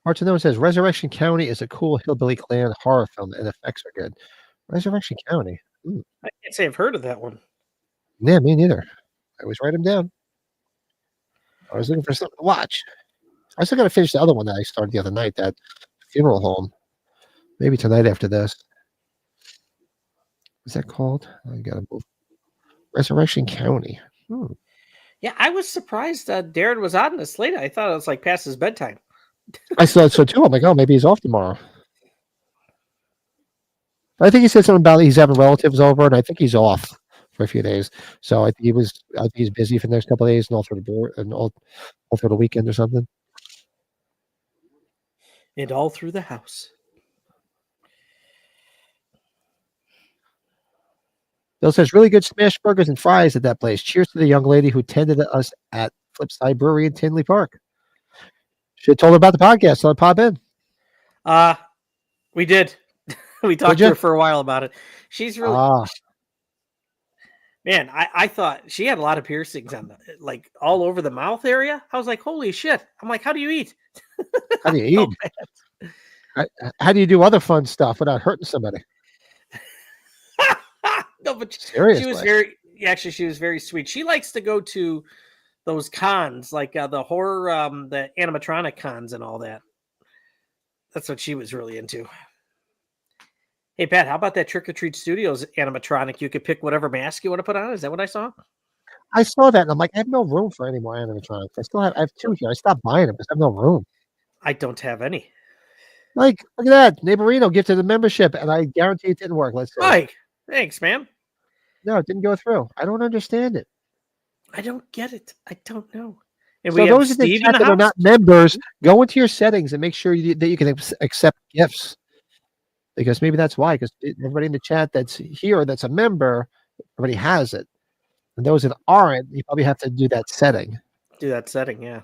Martino says Resurrection County is a cool hillbilly clan horror film and effects are good. Resurrection County. Ooh. I can't say I've heard of that one. Yeah, me neither. I always write them down. I was looking for something to watch. I still got to finish the other one that I started the other night, that funeral home. Maybe tonight after this. What's that called? I got to move. Resurrection County. Yeah, I was surprised Darren was on this late. I thought it was like past his bedtime. I thought so too. I'm like, oh, maybe he's off tomorrow. I think he said something about he's having relatives over, and I think he's off for a few days. So I think he's busy for the next couple of days and all through the weekend or something. And all through the house. Bill says, really good smash burgers and fries at that place. Cheers to the young lady who tended to us at Flipside Brewery in Tinley Park. Should have told her about the podcast, so I'd pop in. We did. We talked to her for a while about it. She's really... Man, I thought she had a lot of piercings on like all over the mouth area. I was like, holy shit. I'm like, how do you eat? How do you eat? How do you do other fun stuff without hurting somebody? No, but seriously. She was very sweet. She likes to go to those cons, like the horror, the animatronic cons and all that. That's what she was really into. Hey, Pat, how about that Trick or Treat Studios animatronic? You could pick whatever mask you want to put on. Is that what I saw? I saw that and I'm like, I have no room for any more animatronics. I have 2 here. I stopped buying them because I have no room. I don't have any. Like, look at that. Neighborino gifted a membership, and I guarantee it didn't work. Let's see. Mike, thanks, man. No, it didn't go through. I don't understand it. I don't get it. I don't know. And So we have those in the Steve in chat the that are house. not members, go into your settings and make sure that you can accept gifts. Because maybe that's why. Because everybody in the chat that's here, that's a member, everybody has it. And those that aren't, you probably have to do that setting. Do that setting, yeah.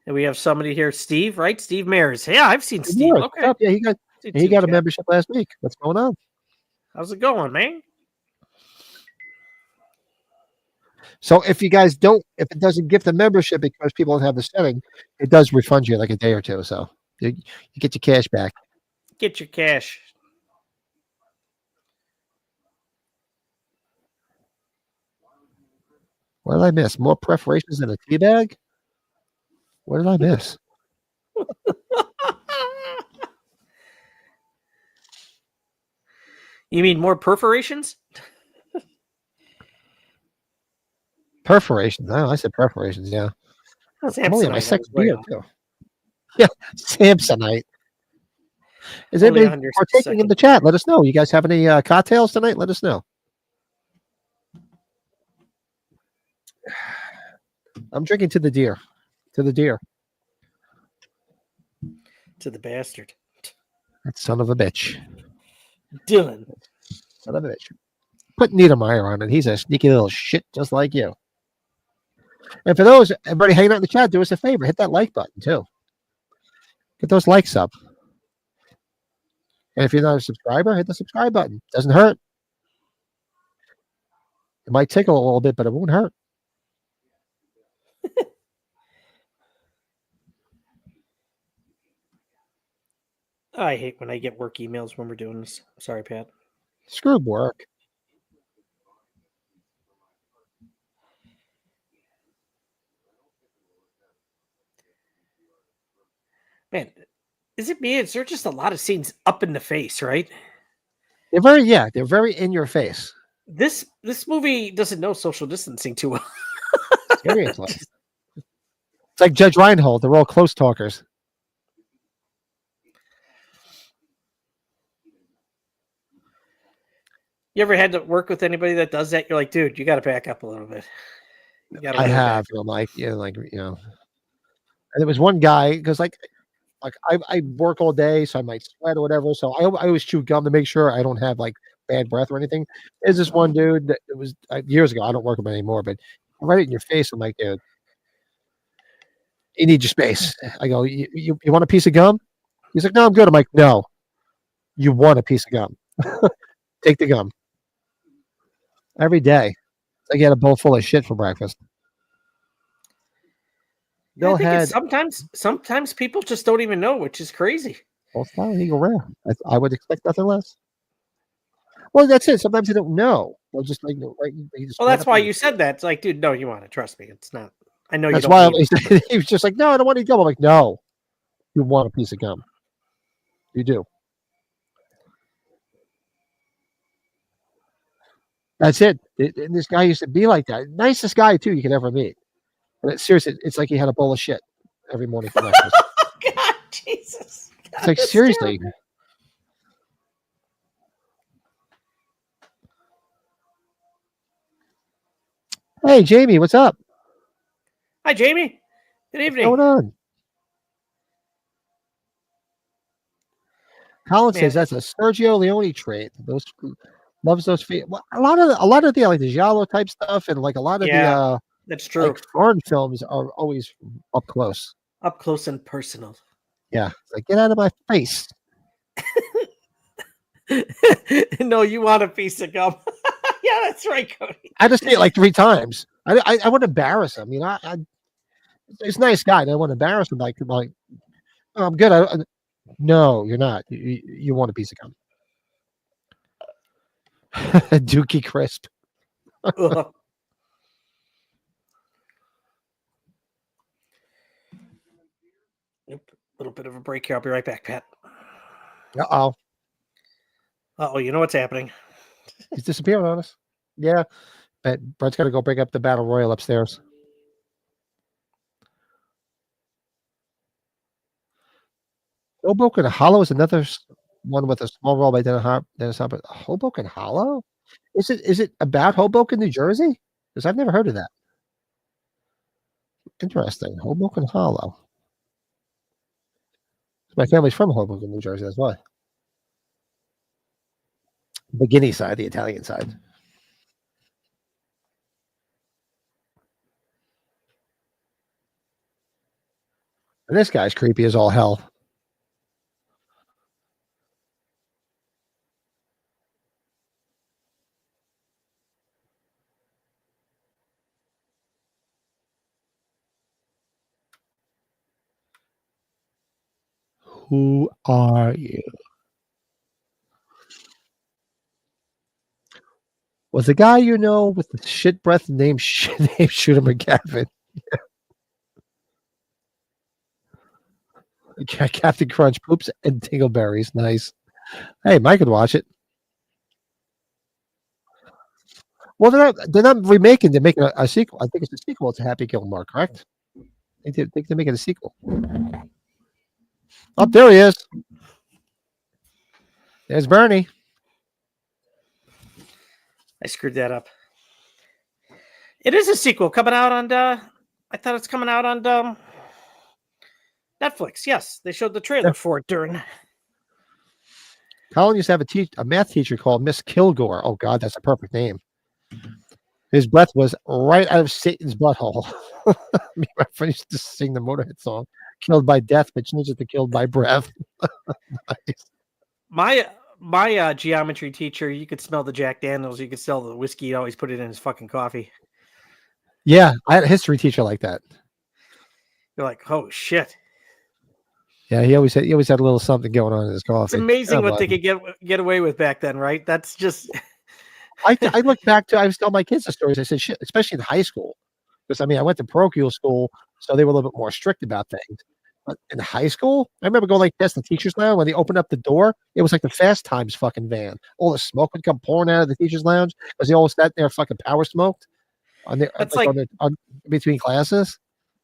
And we have somebody here, Steve, right? Steve Mares. Yeah, I've seen Steve. Yeah, Okay. yeah, he got a membership last week. What's going on? How's it going, man? So if you guys don't, if it doesn't gift the membership because people don't have the setting, it does refund you like a day or two. So you get your cash back. Get your cash. What did I miss? More perforations than a tea bag? What did I miss? You mean more perforations? Perforations. Oh, I said perforations, yeah. I'm only on my Samsonite, second I was way beer, off. too. Yeah, Samsonite. Is Only anybody 100 partaking in the chat? Let us know. You guys have any cocktails tonight? Let us know. I'm drinking to the deer. To the deer. To the bastard. That son of a bitch. Dylan. Son of a bitch. Put Niedermeyer on it. He's a sneaky little shit just like you. And for those, everybody hanging out in the chat, do us a favor. Hit that like button, too. Get those likes up. And if you're not a subscriber, hit the subscribe button. Doesn't hurt. It might tickle a little bit, but it won't hurt. I hate when I get work emails when we're doing this. Sorry, Pat. Screw work. Man, is it me? Is there just a lot of scenes up in the face, right? They're very in your face. This movie doesn't know social distancing too well. Seriously. It's like Judge Reinhold. They're all close talkers. You ever had to work with anybody that does that? You're like, dude, you got to back up a little bit. I have. I'm like, and there was one guy because like I work all day, so I might sweat or whatever. So I always chew gum to make sure I don't have like bad breath or anything. There's this one dude that it was years ago. I don't work with him anymore, but right in your face. I'm like, dude, you need your space. I go, you want a piece of gum? He's like, no, I'm good. I'm like, no, you want a piece of gum. Take the gum. Every day. It's like you had a bowl full of shit for breakfast. Go ahead. Sometimes people just don't even know, which is crazy. Well, it's not legal rare. I would expect nothing less. Well, that's it. Sometimes they don't know. They'll just like, right? Well, that's why you said that. It's like, dude, no, you want it. Trust me. It's not. I know that's you don't. That's why he was just like, no, I don't want any gum. I'm like, no, you want a piece of gum. You do. That's it. And this guy used to be like that. Nicest guy, too, you could ever meet. But seriously, it's like he had a bowl of shit every morning for breakfast. God, Jesus. God, it's like, seriously. Terrible. Hey, Jamie, what's up? Hi, Jamie. Good evening. What's going on? Colin says that's a Sergio Leone trait. Those loves those feet. Well, a lot of the like the giallo type stuff and like a lot of the that's true. Like foreign films are always up close and personal. Yeah, it's like get out of my face. No, you want a piece of gum. Yeah, that's right, Cody. I just say it like 3 times. I want to embarrass him. He's a nice guy. I don't want to embarrass him. Like oh, I'm good. No, you're not. You want a piece of gum. Dookie Crisp. Yep. A little bit of a break here. I'll be right back, Pat. Uh-oh. Oh, you know what's happening. He's disappearing on us. Yeah. But Brett's got to go break up the battle royal upstairs. Hoboken Hollow is another one with a small role by Dennis Hopper. Hoboken Hollow? Is it about Hoboken, New Jersey? Because I've never heard of that. Interesting. Hoboken Hollow. My family's from Hoboken, New Jersey. That's why. The Guinea side, the Italian side. And this guy's creepy as all hell. Who are you? Was the guy you know with the shit breath named Shooter McGavin? Captain Crunch poops and dingleberries. Nice. Hey, Mike could watch it. Well, they're not remaking. They're making a sequel. I think it's a sequel to Happy Gilmore, correct? I think they're making a sequel. Oh, there he is. There's Bernie. I screwed that up. It is a sequel coming out on. I thought it's coming out on Netflix. Yes, they showed the trailer for it during. Colin used to have a math teacher called Miss Kilgore. Oh God, that's a perfect name. His breath was right out of Satan's butthole. Me and my friend used to sing the Motorhead song, "Killed by Death," but changed it to "Killed by Breath." Nice. My geometry teacher, you could smell the Jack Daniels. You could smell the whiskey. He always put it in his fucking coffee. Yeah, I had a history teacher like that. You're like, oh shit. Yeah, he always had a little something going on in his coffee. It's amazing what they could get away with back then, right? That's just. I look back to. I was telling my kids the stories. I said, shit, especially in high school, because I mean, I went to parochial school, so they were a little bit more strict about things. But in high school, I remember going like this, the teacher's lounge. When they opened up the door, it was like the Fast Times fucking van. All the smoke would come pouring out of the teacher's lounge because they all sat there fucking power smoked on their on between classes.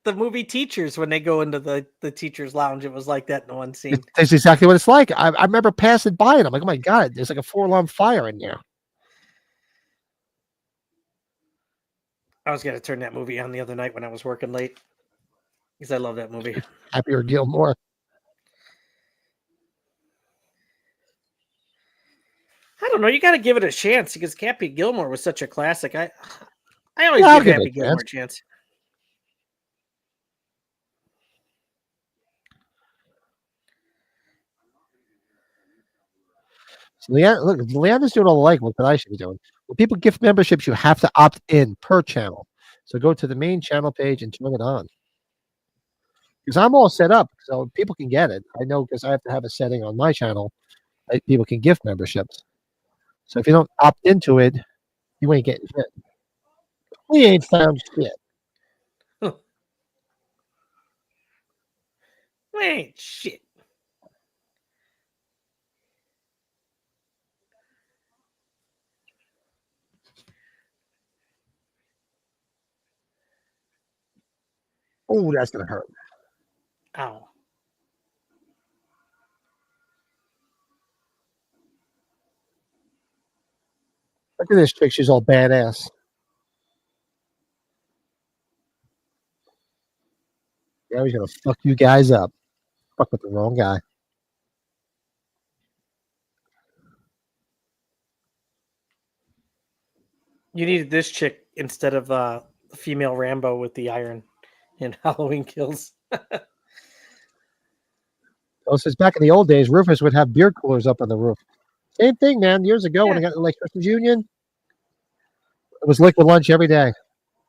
The movie Teachers, when they go into the teacher's lounge, it was like that in one scene. That's exactly what it's like. I remember passing by and I'm like, oh my God, there's like a 4-alarm fire in there. I was going to turn that movie on the other night when I was working late because I love that movie. Happier Gilmore. I don't know. You got to give it a chance because Happy Gilmore was such a classic. I always give Happy Gilmore a chance. So Leanna's doing all the legwork that I should be doing. When people gift memberships, you have to opt in per channel. So go to the main channel page and turn it on. Because I'm all set up, so people can get it. I know because I have to have a setting on my channel that people can gift memberships. So if you don't opt into it, you ain't getting shit. We ain't found shit. Huh. We ain't shit. Oh, that's gonna hurt. Ow. Look at this chick. She's all badass. Yeah, he's gonna fuck you guys up. Fuck with the wrong guy. You needed this chick instead of the female Rambo with the iron in Halloween Kills. Oh, since back in the old days, roofers would have beer coolers up on the roof. Same thing, man. Years ago when I got the electricians union, it was liquid lunch every day.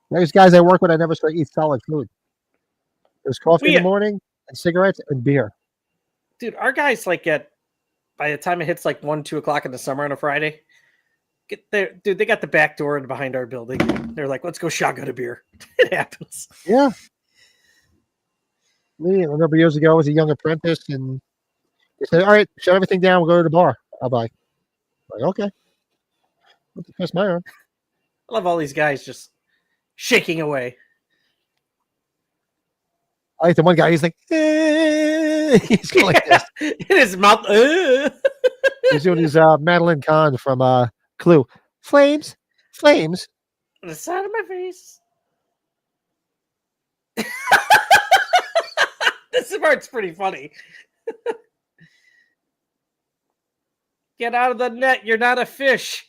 There's guys I work with, I never saw eat solid food. It was coffee in the morning and cigarettes and beer. Dude, our guys by the time it hits like 1, 2 o'clock in the summer on a Friday, dude, they got the back door in behind our building. They're like, let's go shotgun a beer. It happens. Yeah. Me, I remember years ago, I was a young apprentice, and they said, "All right, shut everything down. We'll go to the bar." I'm like, okay, that's my arm. I love all these guys just shaking away. I like the one guy. He's like, he's going like this. In his mouth. He's doing his Madeline Kahn from Clue. Flames, flames. On the side of my face. This part's pretty funny. Get out of the net. You're not a fish.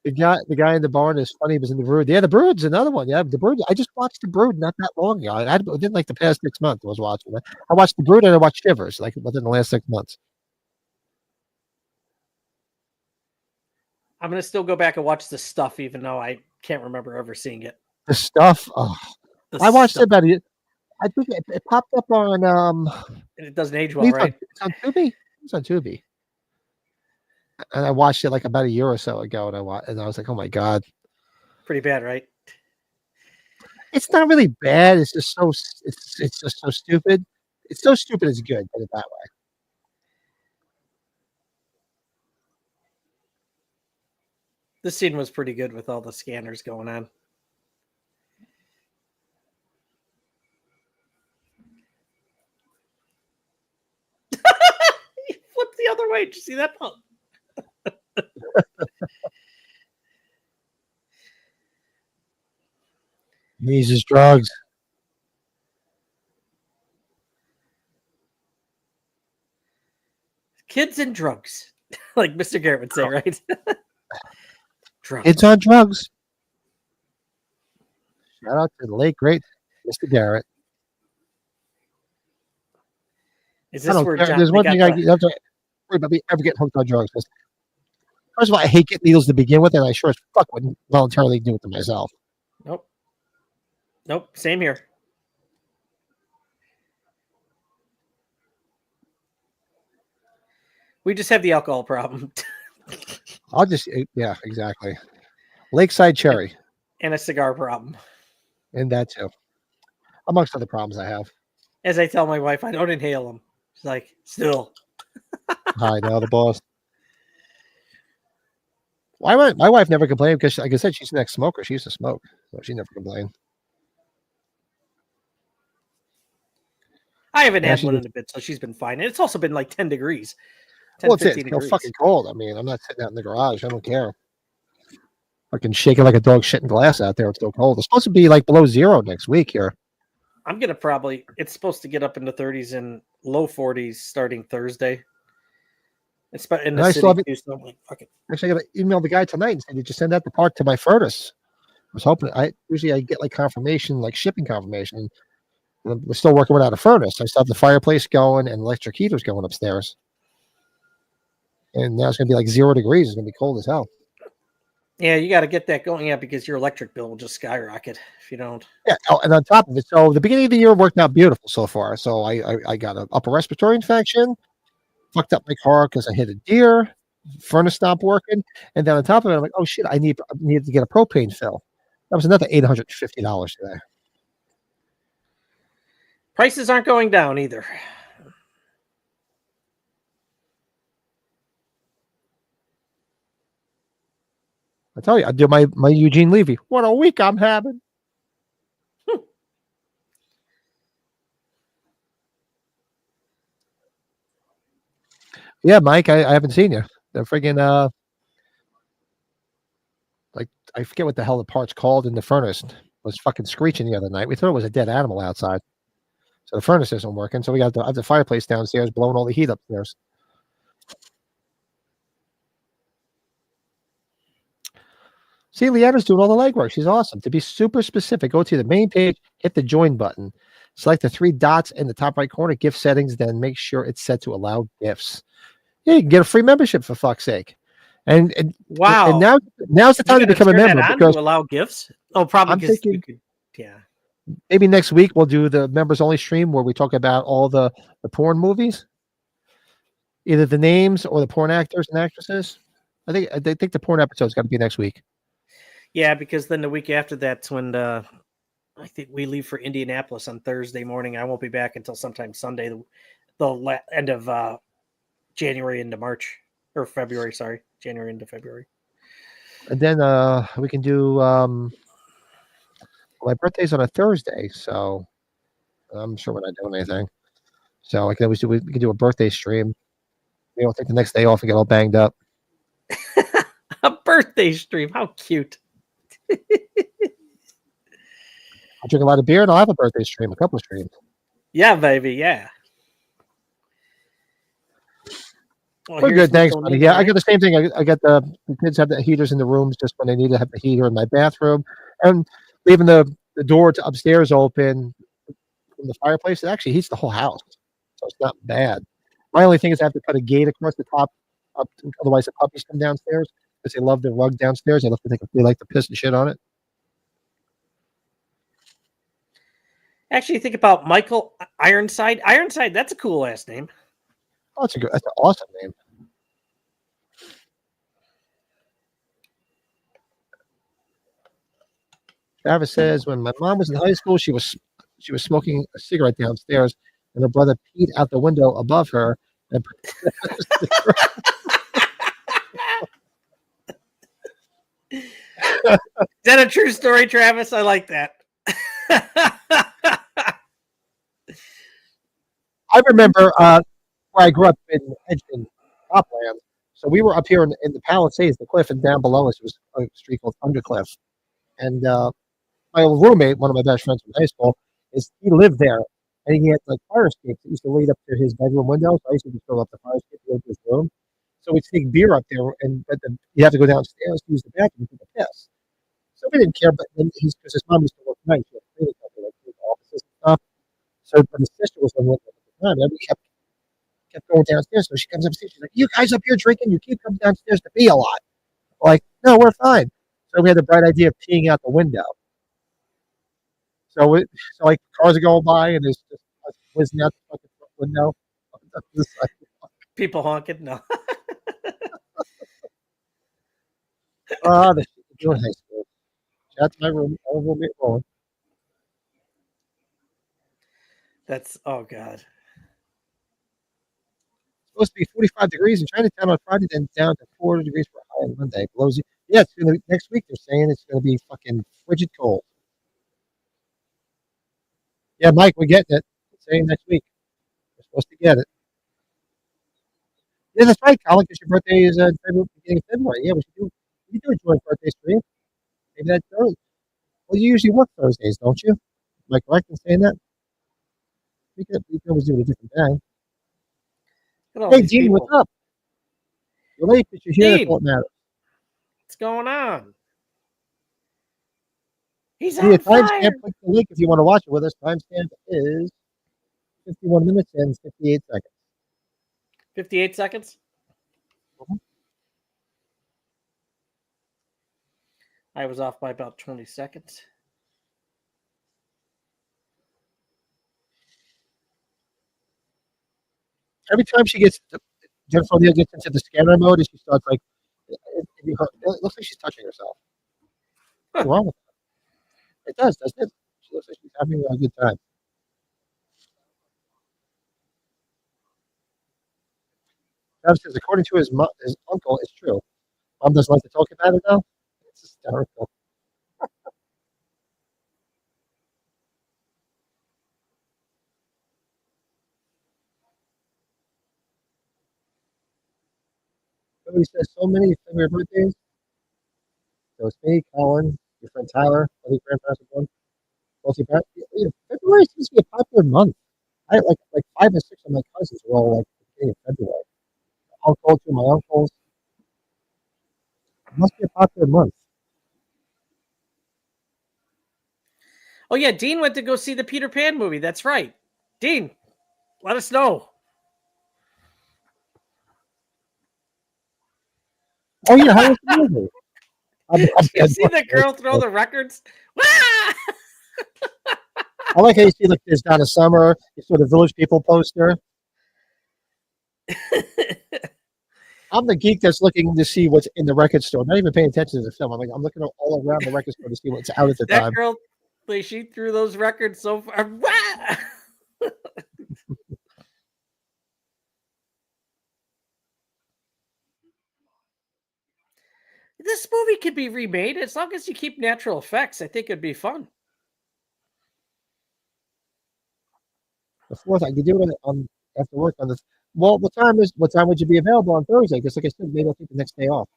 The guy in the barn is funny. He was in the Brood. Yeah, the Brood's another one. Yeah, the Brood. I just watched the Brood not that long ago. I didn't like the past 6 months. I was watching it. I watched the Brood and I watched Shivers like within the last 6 months. I'm gonna still go back and watch the stuff, even though I can't remember ever seeing it. The stuff. Oh, I watched it about it. I think it popped up on. And it doesn't age well, right? It's on Tubi. It's on Tubi. And I watched it like about a year or so ago, and I was like, oh my god, Pretty bad, right? it's not really bad. It's just so it's just so stupid. It's so stupid. It's good. Put it that way. This scene was pretty good with all the scanners going on. He flipped the other way. Did you see that? Oh. He uses drugs. Kids and drugs. Like Mr. Garrett would say, right? Drugs. It's on drugs. Shout out to the late great Mr. Garrett. Is I this don't where care. John, There's they one got thing I the- don't have to worry about me ever getting hooked on drugs. First of all, I hate getting needles to begin with, and I sure as fuck wouldn't voluntarily do it to myself. Nope. Nope. Same here. We just have the alcohol problem I'll just, yeah, exactly. Lakeside Cherry, and a cigar problem. and that too, amongst other problems I have. As I tell my wife, I don't inhale them. She's like, still. Hi, now the boss. Why my wife never complained because, like I said, she's an ex-smoker. She used to smoke, so she never complained. I haven't Yeah, had she one did. in a bit, so she's been fine. And it's also been like 10 degrees. 10, Well, it's 15 so degrees. fucking cold. I mean, I'm not sitting out in the garage. I don't care. Fucking shaking like a dog shitting glass out there. It's still cold. It's supposed to be like below zero next week here. I'm going to it's supposed to get up in the 30s and low 40s starting Thursday. It's in And the I city still haven't- too, so I'm like, fuck it. Actually, I got to email the guy tonight and say, "Did you send out the part to my furnace?" I was hoping. I usually get like confirmation, like shipping confirmation. And we're still working without a furnace. I still have the fireplace going and electric heaters going upstairs. And now it's going to be like 0 degrees. It's going to be cold as hell. Yeah, you got to get that going out because your electric bill will just skyrocket if you don't. Yeah. Oh, and on top of it, so the beginning of the year worked out beautiful so far. So I got an upper respiratory infection, fucked up my car because I hit a deer, furnace stopped working, and then on top of it, I'm like, oh shit, I need to get a propane fill. That was another $850 today. Prices aren't going down either. I tell you, I do my Eugene Levy. What a week I'm having. Yeah, Mike, I haven't seen you. The friggin' like I forget what the hell the part's called in the furnace. It was fucking screeching the other night. We thought it was a dead animal outside. So the furnace isn't working. So we got the fireplace downstairs blowing all the heat upstairs. See, Leanna's doing all the legwork. She's awesome. To be super specific, go to the main page, hit the join button, select the 3 dots in the top right corner, gift settings, then make sure it's set to allow gifts. Yeah, you can get a free membership for fuck's sake. And Wow. And now's the time to become a member because to allow gifts. Oh, probably I'm because you thinking- could. Yeah. maybe next week we'll do the members only stream where we talk about all the porn movies, either the names or the porn actors and actresses. I think the porn episode's got to be next week. Yeah, because then the week after that's when I think we leave for Indianapolis on Thursday morning. I won't be back until sometime Sunday, the end of January into March or February. Sorry, January into February. And then we can do my birthday's on a Thursday, so I'm sure we're not doing anything. So I can always we can do a birthday stream. We don't take the next day off and get all banged up. A birthday stream. How cute. I'll drink a lot of beer and I'll have a birthday stream, a couple of streams. Yeah, baby. Yeah. Well, We're good, thanks, buddy. Yeah, I right? got the same thing. I got the kids have the heaters in the rooms just when they need to have the heater in my bathroom, and leaving the door to upstairs open from the fireplace. It actually heats the whole house, so it's not bad. My only thing is I have to put a gate across the top, otherwise the puppies come downstairs because they love their rug downstairs. They like to piss and shit on it. Actually, think about Michael Ironside. Ironside, that's a cool last name. Oh, that's an awesome name. Travis says when my mom was in high school, she was smoking a cigarette downstairs, and her brother peed out the window above her. And Is that a true story, Travis? I like that. I remember where I grew up in Edgerton, Cropland. So we were up here in the Palisades, the cliff, and down below us was a street called Undercliff. And my old roommate, one of my best friends from high school, he lived there, and he had like fire escapes that used to lead up to his bedroom window. So I used to just fill up the fire escape to go to his room. So we'd take beer up there, but then you have to go downstairs to use the bathroom to take a piss. So we didn't care, but then because his mom used to work nights, she had a cleaning company, like clean offices and stuff. So, but his sister was the one at the time, and we kept going downstairs. So she comes upstairs. She's like, "You guys up here drinking? You keep coming downstairs to pee a lot." We're like, no, we're fine. So we had the bright idea of peeing out the window. So like cars are going by and there's just us whizzing out the fucking front window. People honking? No. Oh, the shit you do in high school. Shout out to my roommate Roland. Oh God. It's supposed to be 45 degrees in Chinatown on Friday, then down to 40 degrees for a high on Monday. Yeah, it's gonna be, next week they're saying it's gonna be fucking frigid cold. Yeah, Mike, we're getting it. They're saying next week. We're supposed to get it. Yeah, that's right, Colin, because your birthday is beginning of February. Yeah, we should do a joint birthday stream. Maybe that's Thursday. Well, you usually work Thursdays, don't you? Am I correct in saying that? We can always do it a different day. Hey, Dean, what's up? You're late, but you're here. That's what matters. What's going on? He's on fire. Timestamp, click the link if you want to watch it with us. Timestamp is 51 minutes and 58 seconds. 58 seconds? Mm-hmm. I was off by about 20 seconds. Every time Jennifer O'Neill gets into the scanner mode, and she starts like, it looks like she's touching herself. What's wrong with that? It does, doesn't it? She looks like she's having a good time. Travis says, according to his uncle, it's true. Mom doesn't like to talk about it now. It's hysterical. Somebody says so many February birthdays. So it's me, Colin, your friend Tyler, I think grandpa's one. February seems to be a popular month. I like 5 or 6 of my cousins are all like the beginning of February. Uncle to my uncles. It must be a popular month. Oh yeah, Dean went to go see the Peter Pan movie. That's right. Dean, let us know. Oh yeah, how was the movie? You see the girl throw the records? I like how you see like there's Donna Summer, you saw the Village People poster. I'm the geek that's looking to see what's in the record store, not even paying attention to the film. I'm looking all around the record store to see what's out at the time. She threw those records so far. This movie could be remade as long as you keep natural effects. I think it'd be fun. The 4th, I could do it on after work on this. Well, what time would you be available on Thursday? Because like I said, maybe I'll take the next day off.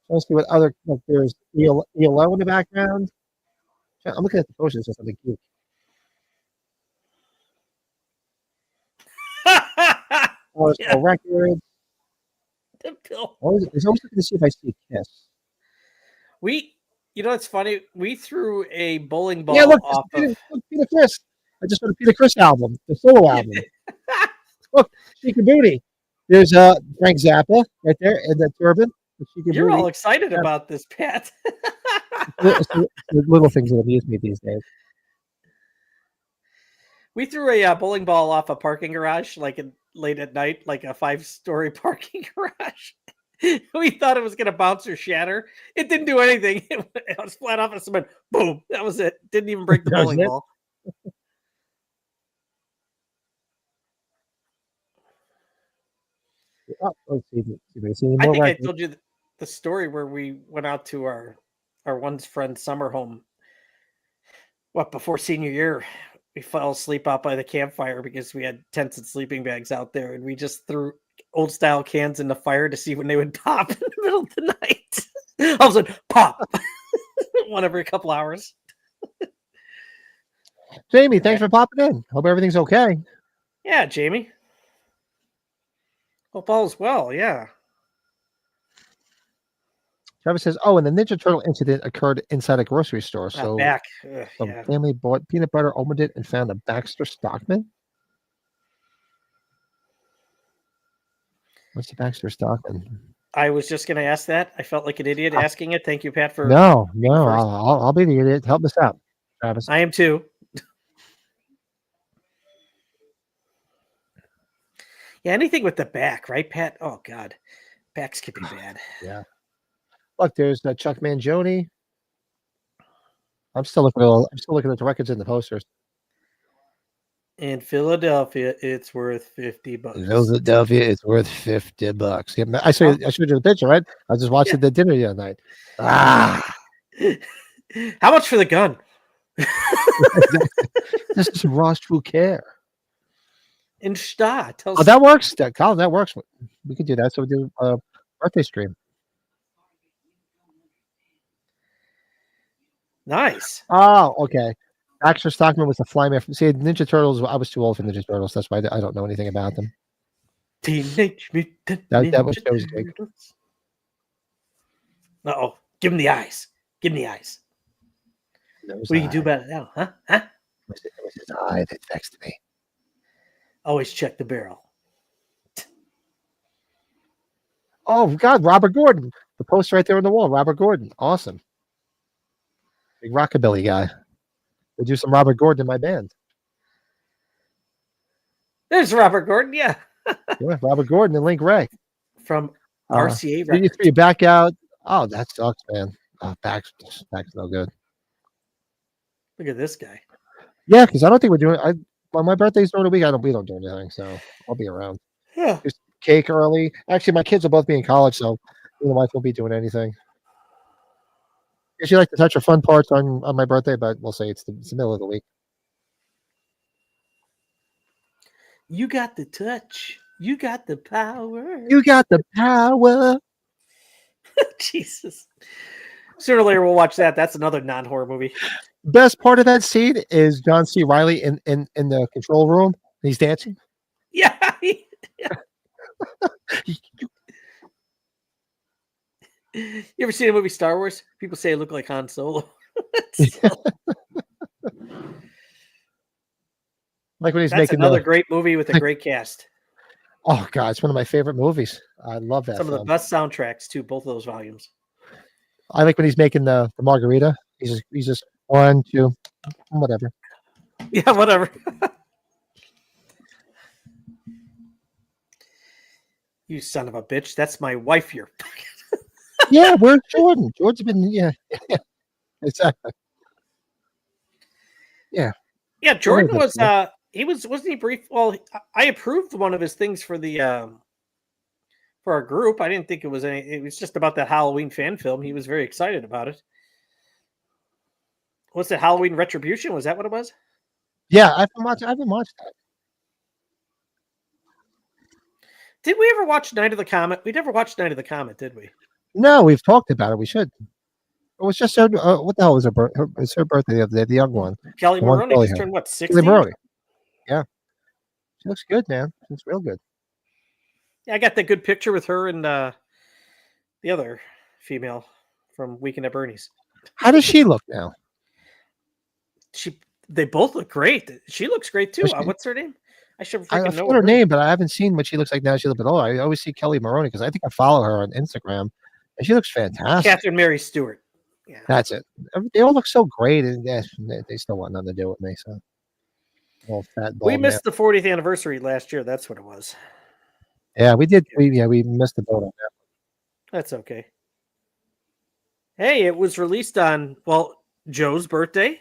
So let's see what other, like there's ELO in the background. I'm looking at the posters or something cute. Or Yeah. records. The bill. I was always looking to see if I see a kiss. You know, it's funny. We threw a bowling ball Yeah, look, off Peter, of. look, Peter Chris. I just got a Peter Chris album, the solo album. Look, Chica Booty. There's Frank Zappa right there in that turban. You're all excited about this, Pat. The little things that amuse me these days. We threw a bowling ball off a parking garage, like late at night, like a 5-story parking garage. We thought it was going to bounce or shatter. It didn't do anything. It was flat off of cement. Boom. That was it. Didn't even break the That was bowling it? ball. Oh, let's see if I see any I more think I records. told you the story where we went out to our one friend's summer home. Before senior year, we fell asleep out by the campfire because we had tents and sleeping bags out there, and we just threw old style cans in the fire to see when they would pop in the middle of the night. All of a sudden, pop! One every couple hours. Jamie, thanks for popping in. Hope everything's okay. Yeah, Jamie. Hope all is well. Yeah. Travis says, "Oh, and the Ninja Turtle incident occurred inside a grocery store. So Back. the Yeah. family bought peanut butter, opened it, and found a Baxter Stockman. What's the Baxter Stockman? I was just going to ask that. I felt like an idiot asking it. Thank you, Pat, for. No, first. I'll be the idiot. Help us out, Travis. I am too. Yeah, anything with the back, right, Pat? Oh God, backs could be bad. Yeah. Look, there's Chuck Mangione. I'm still looking at the records in the posters. In Philadelphia, it's worth $50. Philadelphia, it's worth $50. Yeah, I showed you the picture, right? I just watched it at dinner the other night. How much for the gun? This is Ross True Care. In Stadt. Oh, that works. Colin, that works. We could do that. So we do a birthday stream. Nice. Oh, okay. Baxter Stockman was the flyman. See, Ninja Turtles. I was too old for Ninja Turtles. That's why I don't know anything about them. Teenage Mutant That was big. Uh-oh. Give him the eyes. Give him the eyes. What do you do about it now? Huh? It was his eye that vexed me. Always check the barrel. Oh, God. Robert Gordon. The poster right there on the wall. Robert Gordon. Awesome. Big rockabilly guy. They do some Robert Gordon in my band. There's Robert Gordon. Yeah. Yeah, Robert Gordon and Link Ray. From RCA You Records. threw your back out. Oh, that sucks, man. Back's no good. Look at this guy. Yeah, because I don't think we're doing. Well, my birthday's during the week. We don't do anything, so I'll be around. Yeah. Just cake early. Actually, my kids will both be in college, so the wife won't be doing anything. She like to touch her fun parts on my birthday, but we'll say it's the middle of the week. You got the touch. You got the power. You got the power. Jesus. Sooner or later, we'll watch that. That's another non-horror movie. Best part of that scene is John C. Reilly in the control room. He's dancing. Yeah. You ever seen a movie Star Wars? People say it looked like Han Solo. Like when he's That's making another great movie with a great cast. Oh God, it's one of my favorite movies. I love that. Some of the best soundtracks too. Both of those volumes. I like when he's making the margarita. He's just 1, 2, whatever. Yeah, whatever. You son of a bitch. That's my wife here. Yeah, where's Jordan? Jordan's been exactly. Yeah. Yeah, Jordan that's was cool. wasn't he brief? Well, I approved one of his things for the for our group. I didn't think it was it was just about that Halloween fan film. He was very excited about it. What's it, Halloween Retribution? Was that what it was? Yeah, I haven't watched that. Did we ever watch Night of the Comet? We never watched Night of the Comet, did we? No, we've talked about it. We should. It was just so. What the hell was it's her birthday the other day? The young one, Kelly the one Maroney Kelly just had. turned what, Kelly 60? Maroney. Yeah, she looks good, man. She looks real good. Yeah, I got that good picture with her and the other female from Weekend at Bernie's. How does she look now? They both look great. She looks great too. Does she- What's her name? I should I freaking know forgot her her name, but I haven't seen what she looks like now. She's a little bit older. I always see Kelly Maroney because I think I follow her on Instagram, and she looks fantastic. Catherine Mary Stewart. Yeah, That's it. They all look so great, and they still want nothing to do with me. So, old fat we bald man. missed the 40th anniversary last year. That's what it was. Yeah, we did. We missed the boat on that. That's okay. Hey, it was released on Joe's birthday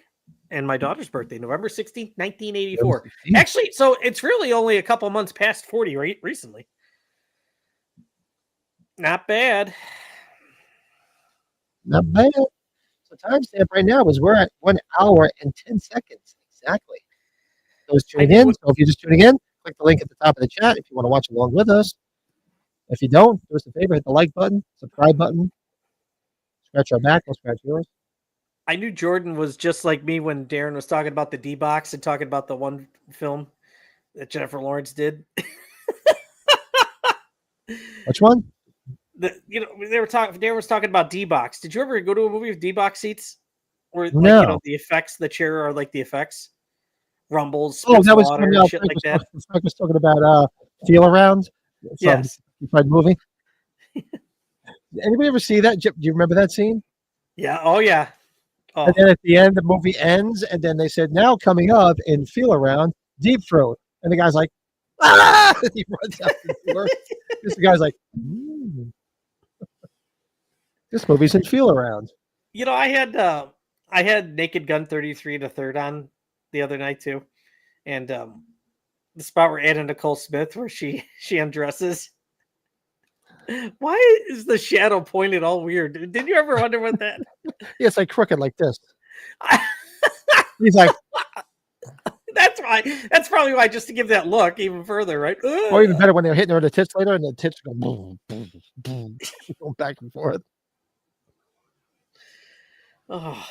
and my daughter's birthday, November 16th, 1984. Actually, so it's really only a couple months past 40 recently. Not bad. Not bad. The timestamp right now is we're at 1 hour and 10 seconds exactly. Those tuning in. So if you're just tuning in, click the link at the top of the chat if you want to watch along with us. If you don't, do us a favor, hit the like button, subscribe button, scratch our back, we'll scratch yours. I knew Jordan was just like me when Darren was talking about the D-Box and talking about the one film that Jennifer Lawrence did. Which one? Darren was talking about D-Box. Did you ever go to a movie with D-Box seats? Where No. the effects, the chair are like the effects, rumbles, Oh, that was water, when and shit like that. Frank was talking about Feel Around from Yes. the movie. Anybody ever see that? Do you remember that scene? Yeah. Oh yeah. Oh. And then at the end, the movie ends, and then they said, "Now coming up in Feel Around, Deep Throat," and the guy's like, "Ah!" He runs out the door. This guy's like, "This movie's in Feel Around." I had Naked Gun 33 to third on the other night too, and the spot where Anna Nicole Smith, where she undresses. Why is the shadow pointed all weird? Did you ever wonder what that? Yeah, it's like crooked like this. He's like, that's right. That's probably why, just to give that look even further, right? or even better when they're hitting her with the tits later, and the tits go boom, boom, boom, going back and forth. Oh.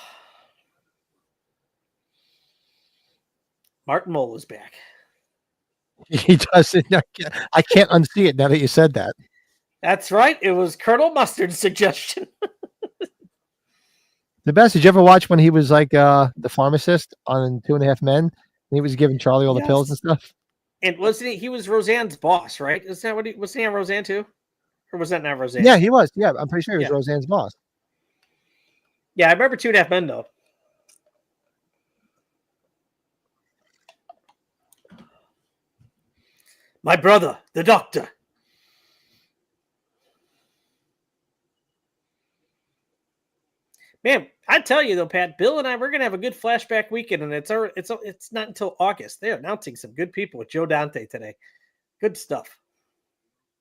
Martin Mull is back. He does it. I can't unsee it now that you said that. That's right. It was Colonel Mustard's suggestion. The best. Did you ever watch when he was like the pharmacist on 2.5 Men? And he was giving Charlie all the pills and stuff. And wasn't he was Roseanne's boss, right? Is that what was he on Roseanne too? Or was that not Roseanne? Yeah, he was. Yeah, I'm pretty sure he was Roseanne's boss. Yeah, I remember 2.5 Men though. My brother, the doctor. Man, I tell you though, Pat, Bill and I, we're gonna have a good flashback weekend, and it's not until August. They're announcing some good people with Joe Dante today. Good stuff.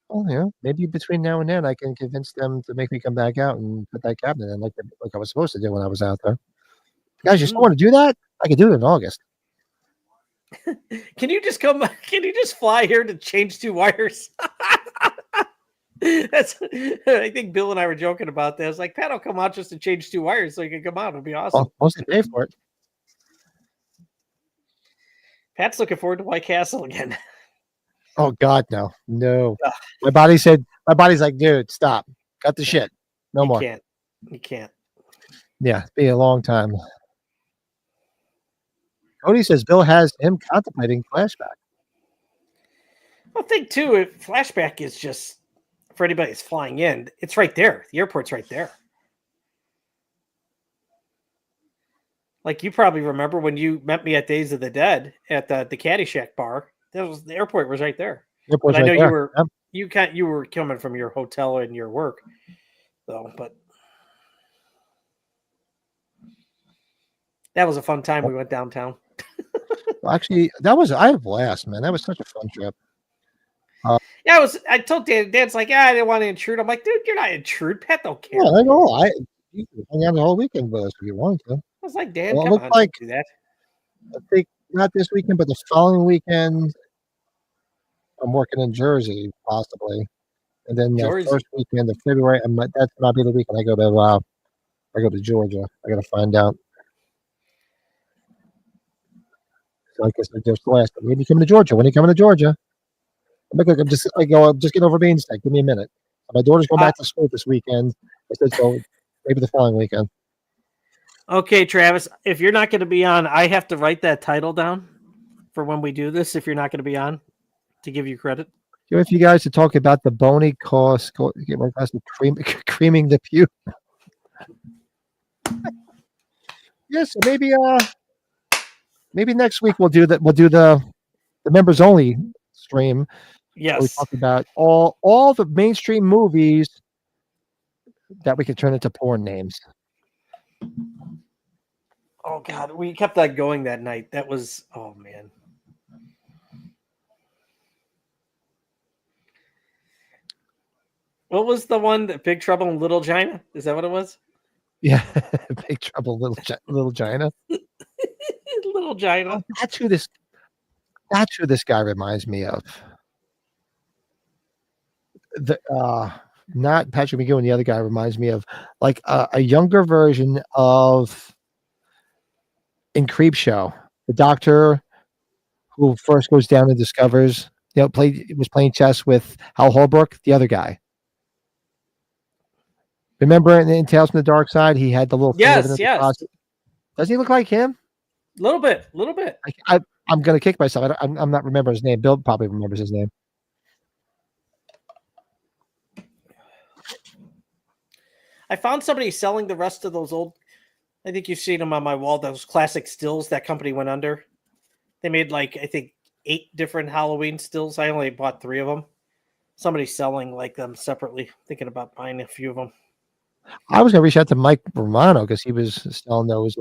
Oh yeah, maybe between now and then I can convince them to make me come back out and put that cabinet in like I was supposed to do when I was out there. Guys, you still want to do that? I can do it in August. Can you just come? Can you just fly here to change 2 wires? I think Bill and I were joking about that. I was like, Pat will come out just to change 2 wires so he can come out. It'll be awesome. Oh, mostly pay for it. Pat's looking forward to White Castle again. Oh God, no. My body's like, dude, stop. Cut the shit. No more. You can't. Yeah, it's been a long time. Cody says Bill has him contemplating flashback. Well, think too, if flashback is just for anybody that's flying in, it's right there. The airport's right there. Like you probably remember when you met me at Days of the Dead at the Caddyshack bar. The airport was right there. Airport's I know right there. you were coming from your hotel and your work, though. But that was a fun time. We went downtown. Well, actually, I had a blast, man. That was such a fun trip. Yeah, I told Dan. Dan's like, yeah, I didn't want to intrude. I'm like, dude, you're not intrude. Pat don't care. Yeah, I know. You can hang out the whole weekend with us if you want to. I was like, Dan, Well, it come looks on, like don't do that. I think not this weekend, but the following weekend, I'm working in Jersey, possibly, and then the Jersey. first weekend of February, that's not be the weekend I go to Georgia. I got to find out. So I guess I just last. Maybe coming to Georgia. When are you coming to Georgia? I'm just getting over being sick. Give me a minute. My daughter's going back to school this weekend. I said so. Maybe the following weekend. Okay, Travis, if you're not going to be on, I have to write that title down for when we do this. If you're not going to be on, to give you credit. If you guys to talk about the bony cost, get my glass of creaming the pew. Yes, so maybe next week we'll do that. We'll do the members only stream. Yes, we talk about all the mainstream movies that we could turn into porn names. Oh God, we kept that going that night. That was, oh man. What was the one that Big Trouble in Little China? Is that what it was? Yeah, Big Trouble, Little China. Little China. That's who this guy reminds me of. Not Patrick McGowan. The other guy reminds me of like a younger version of in Creepshow, the doctor who first goes down and discovers, was playing chess with Hal Holbrook, the other guy. Remember in Tales from the Dark Side, he had the little thing yes. Doesn't he look like him? A little bit. I'm gonna kick myself. I'm not remembering his name. Bill probably remembers his name. I found somebody selling the rest of those old. I think you've seen them on my wall. Those classic stills that company went under. They made I think 8 different Halloween stills. I only bought 3 of them. Somebody's selling them separately. Thinking about buying a few of them. I was gonna reach out to Mike Romano because he was selling those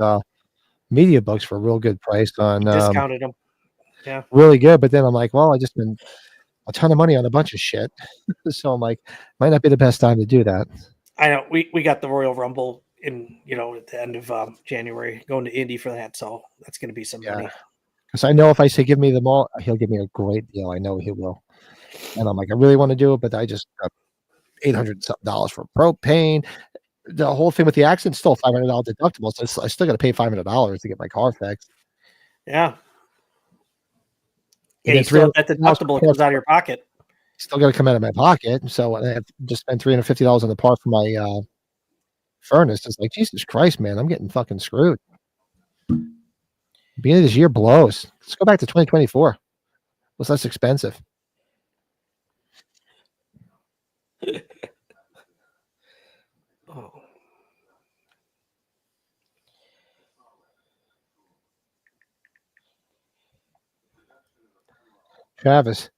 media books for a real good price on discounted them. Yeah, really good. But then I'm like, well, I just spent a ton of money on a bunch of shit, so I'm like, might not be the best time to do that. I know we got the Royal Rumble in at the end of January, going to Indy for that, so that's going to be some money. Because I know if I say give me them all, he'll give me a great deal. I know he will, and I'm like, I really want to do it, but I just got $800 for propane. The whole thing with the accident still $500 deductible, so I still got to pay $500 to get my car fixed. Yeah. Yeah, you still have that deductible comes out of your pocket. Still got to come out of my pocket, so I have to just spend $350 on the part for my furnace. It's like, Jesus Christ, man, I'm getting fucking screwed. Beginning of this year blows. Let's go back to 2024. It was less expensive. Oh. Travis.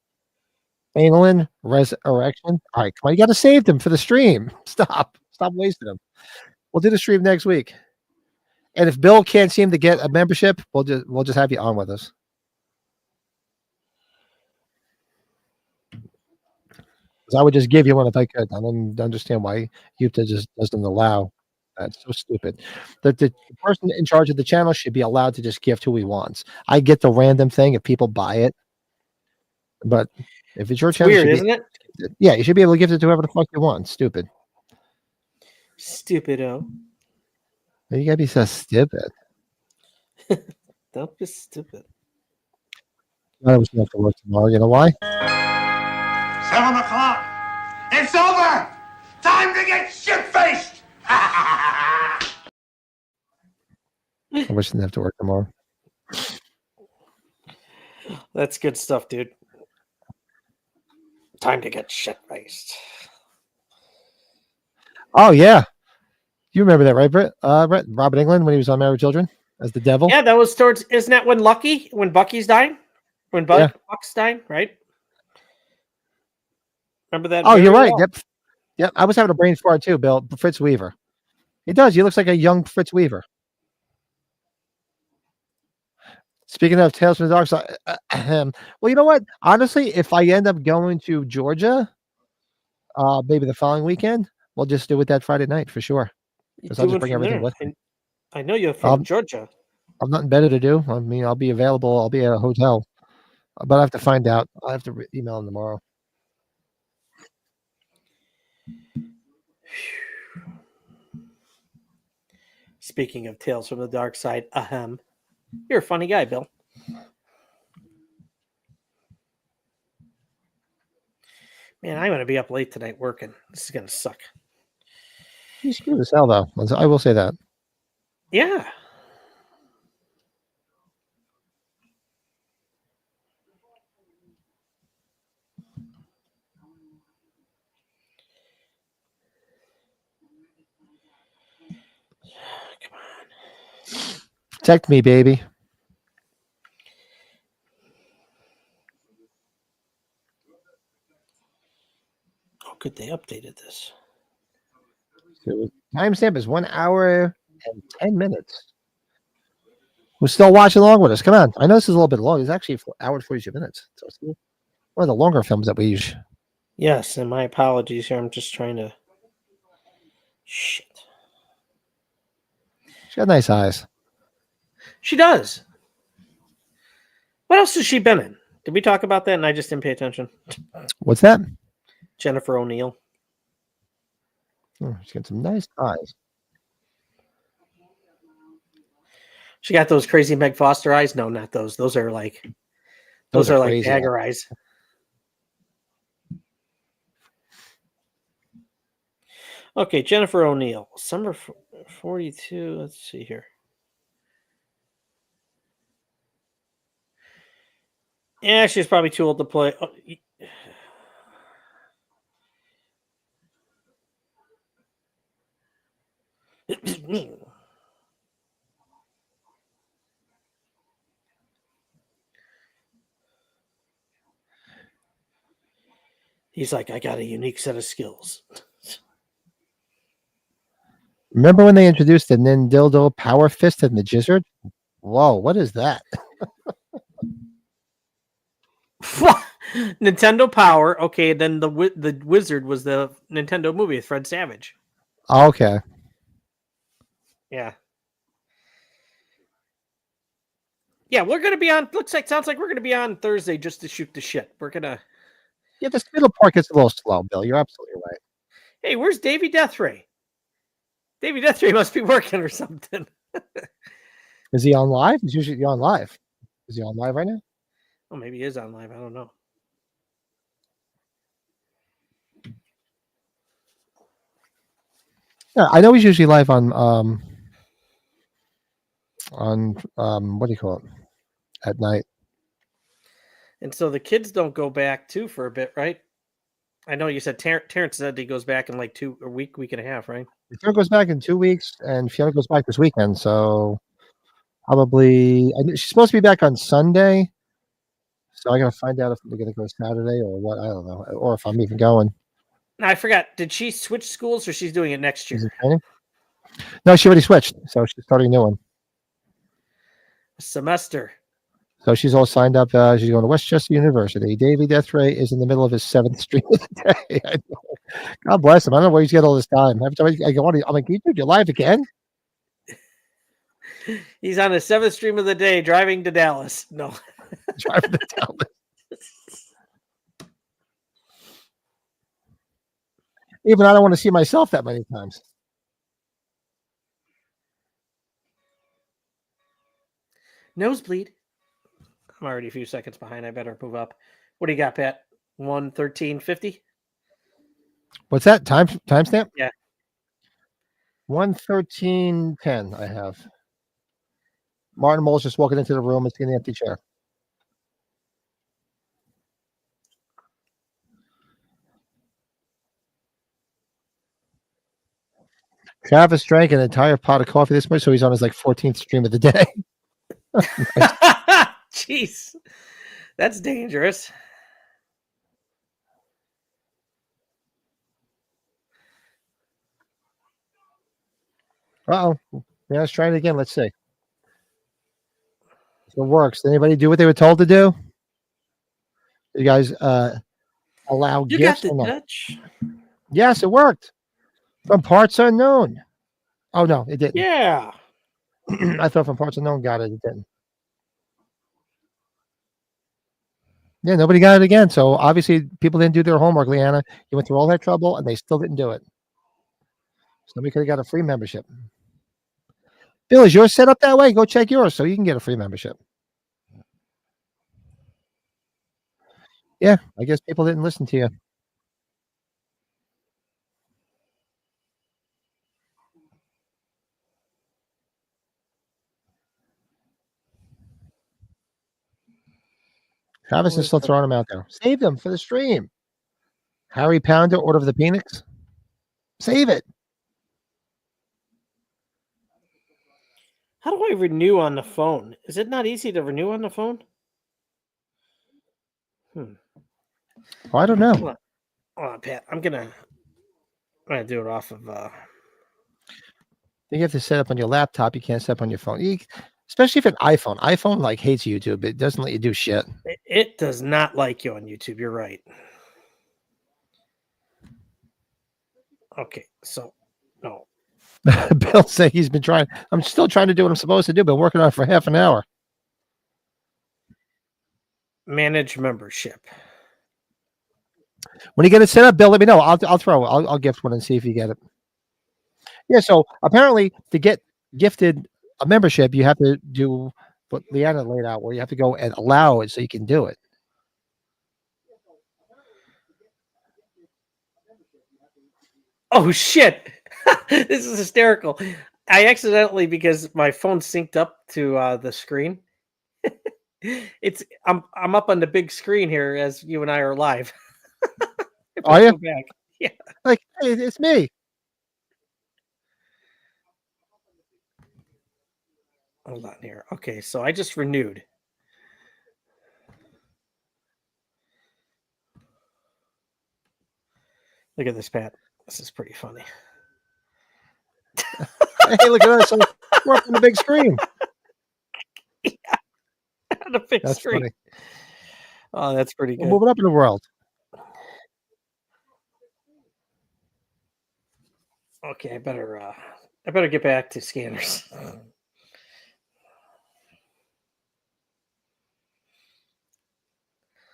Analin Resurrection. All right, come on. You got to save them for the stream. Stop wasting them. We'll do the stream next week. And if Bill can't seem to get a membership, we'll just have you on with us. Because I would just give you one if I could. I don't understand why YouTube just doesn't allow. That's so stupid. The person in charge of the channel should be allowed to just gift who he wants. I get the random thing if people buy it, but if it's your channel, weird, isn't it? Yeah, you should be able to give it to whoever the fuck you want. Stupid. Stupido. You gotta be so stupid. Don't be stupid. I was gonna have to work tomorrow. You know why? 7 o'clock. It's over. Time to get shit-faced. I wish I didn't have to work tomorrow. That's good stuff, dude. Time to get shit-faced. Oh yeah, you remember that, right, Brett? Robert Englund when he was on Married Children as the devil. Yeah, that was towards. Isn't that when Bucky's dying? When Buck's dying, right? Remember that? Oh, you're right. Yep. I was having a brain fart too, Bill. Fritz Weaver. He does. He looks like a young Fritz Weaver. Speaking of Tales from the Dark Side, well, you know what? Honestly, if I end up going to Georgia, maybe the following weekend, we'll just do it that Friday night for sure. You Because I'll just doing bring from everything there? with me. I know you're from Georgia. I've nothing better to do. I mean, I'll be available. I'll be at a hotel, but I have to find out. I have to email them tomorrow. Speaking of Tales from the Dark Side, you're a funny guy, Bill. Man, I'm going to be up late tonight working. This is going to suck. You screwed as hell, though. I will say that. Yeah. Come on. Protect me, baby. Oh, good. They updated this. Timestamp is 1 hour and 10 minutes. Who's still watching along with us? Come on. I know this is a little bit long. It's actually 4 hours 42 minutes. So it's one of the longer films that we use. Yes, and my apologies here. I'm just trying to. Shit. She got nice eyes. She does. What else has she been in? Did we talk about that and I just didn't pay attention? What's that? Jennifer O'Neill. Oh, she's got some nice eyes. She got those crazy Meg Foster eyes? No, not those. Those are like those are like crazy. dagger eyes. Okay, Jennifer O'Neill. Summer 42. Let's see here. Yeah, she's probably too old to play. Oh, he's like, I got a unique set of skills. Remember when they introduced the Nindildo Power Fist and the Gizzard? Whoa, what is that? Nintendo Power. Okay, then the Wizard was the Nintendo movie with Fred Savage. Okay. Yeah. Yeah, we're gonna be on. Sounds like we're gonna be on Thursday just to shoot the shit. We're gonna. Yeah, this middle part gets a little slow, Bill. You're absolutely right. Hey, where's Davy Deathray? Davy Deathray must be working or something. Is he on live? He's usually on live. Is he on live right now? Oh, maybe he is on live. I don't know. Yeah, I know he's usually live on what do you call it? At night. And so the kids don't go back too for a bit, right? I know you said Terrence said he goes back in like a week and a half, right? Fiona goes back in 2 weeks, and Fiona goes back this weekend. So probably she's supposed to be back on Sunday. So I gotta find out if we're gonna go Saturday or what. I don't know, or if I'm even going. Now, I forgot. Did she switch schools or she's doing it next year? No, she already switched, so she's starting a new one. Semester. So she's all signed up. She's going to Westchester University. Davy Deathray is in the middle of his 7th stream of the day. God bless him. I don't know where he's got all this time. Every time I go on, I'm like, dude, you're live again? He's on his 7th stream of the day driving to Dallas. No. Driving to Dallas. Even I don't want to see myself that many times. Nosebleed. I'm already a few seconds behind. I better move up. What do you got, Pat? 1:13:50? What's that? Timestamp? Yeah. 1:13:10 I have. Martin Mull's just walking into the room and seeing the empty chair. Travis drank an entire pot of coffee this morning, so he's on his 14th stream of the day. Jeez. That's dangerous. Uh-oh. Yeah, let's try it again. Let's see. It works. Did anybody do what they were told to do? You guys allow You got gifts the or no? touch. Yes, it worked. From parts unknown. Oh no, it didn't. Yeah. I thought from parts unknown got it. It didn't. Yeah, nobody got it again. So obviously people didn't do their homework, Leanna. You went through all that trouble and they still didn't do it. Somebody could have got a free membership. Bill, is yours set up that way? Go check yours so you can get a free membership. Yeah, I guess people didn't listen to you. Travis is still throwing them out there. Save them for the stream. Harry Pounder, Order of the Phoenix. Save it. How do I renew on the phone? Is it not easy to renew on the phone? Oh, I don't know. Hold on, Pat. I'm gonna do it off of. You have to set up on your laptop. You can't set up on your phone. Especially if an iPhone. iPhone like hates YouTube. It doesn't let you do shit. It does not like you on YouTube. You're right. Okay, so no. Bill saying he's been trying. I'm still trying to do what I'm supposed to do. Been working on it for half an hour. Manage membership. When you get it set up, Bill, let me know. I'll gift one and see if you get it. Yeah. So apparently, to get gifted a membership, you have to do what Leanna laid out, where you have to go and allow it so you can do it. Oh shit! This is hysterical. I accidentally, because my phone synced up to the screen. I'm up on the big screen here as you and I are live. Are you? Back. Yeah. Like, hey, it's me. Hold on here. Okay, so I just renewed. Look at this, Pat. This is pretty funny. Hey, look at us. We're up on the big screen. Yeah. On the big That's screen. funny. Oh, that's pretty good. We're moving up in the world. Okay, I better get back to scanners.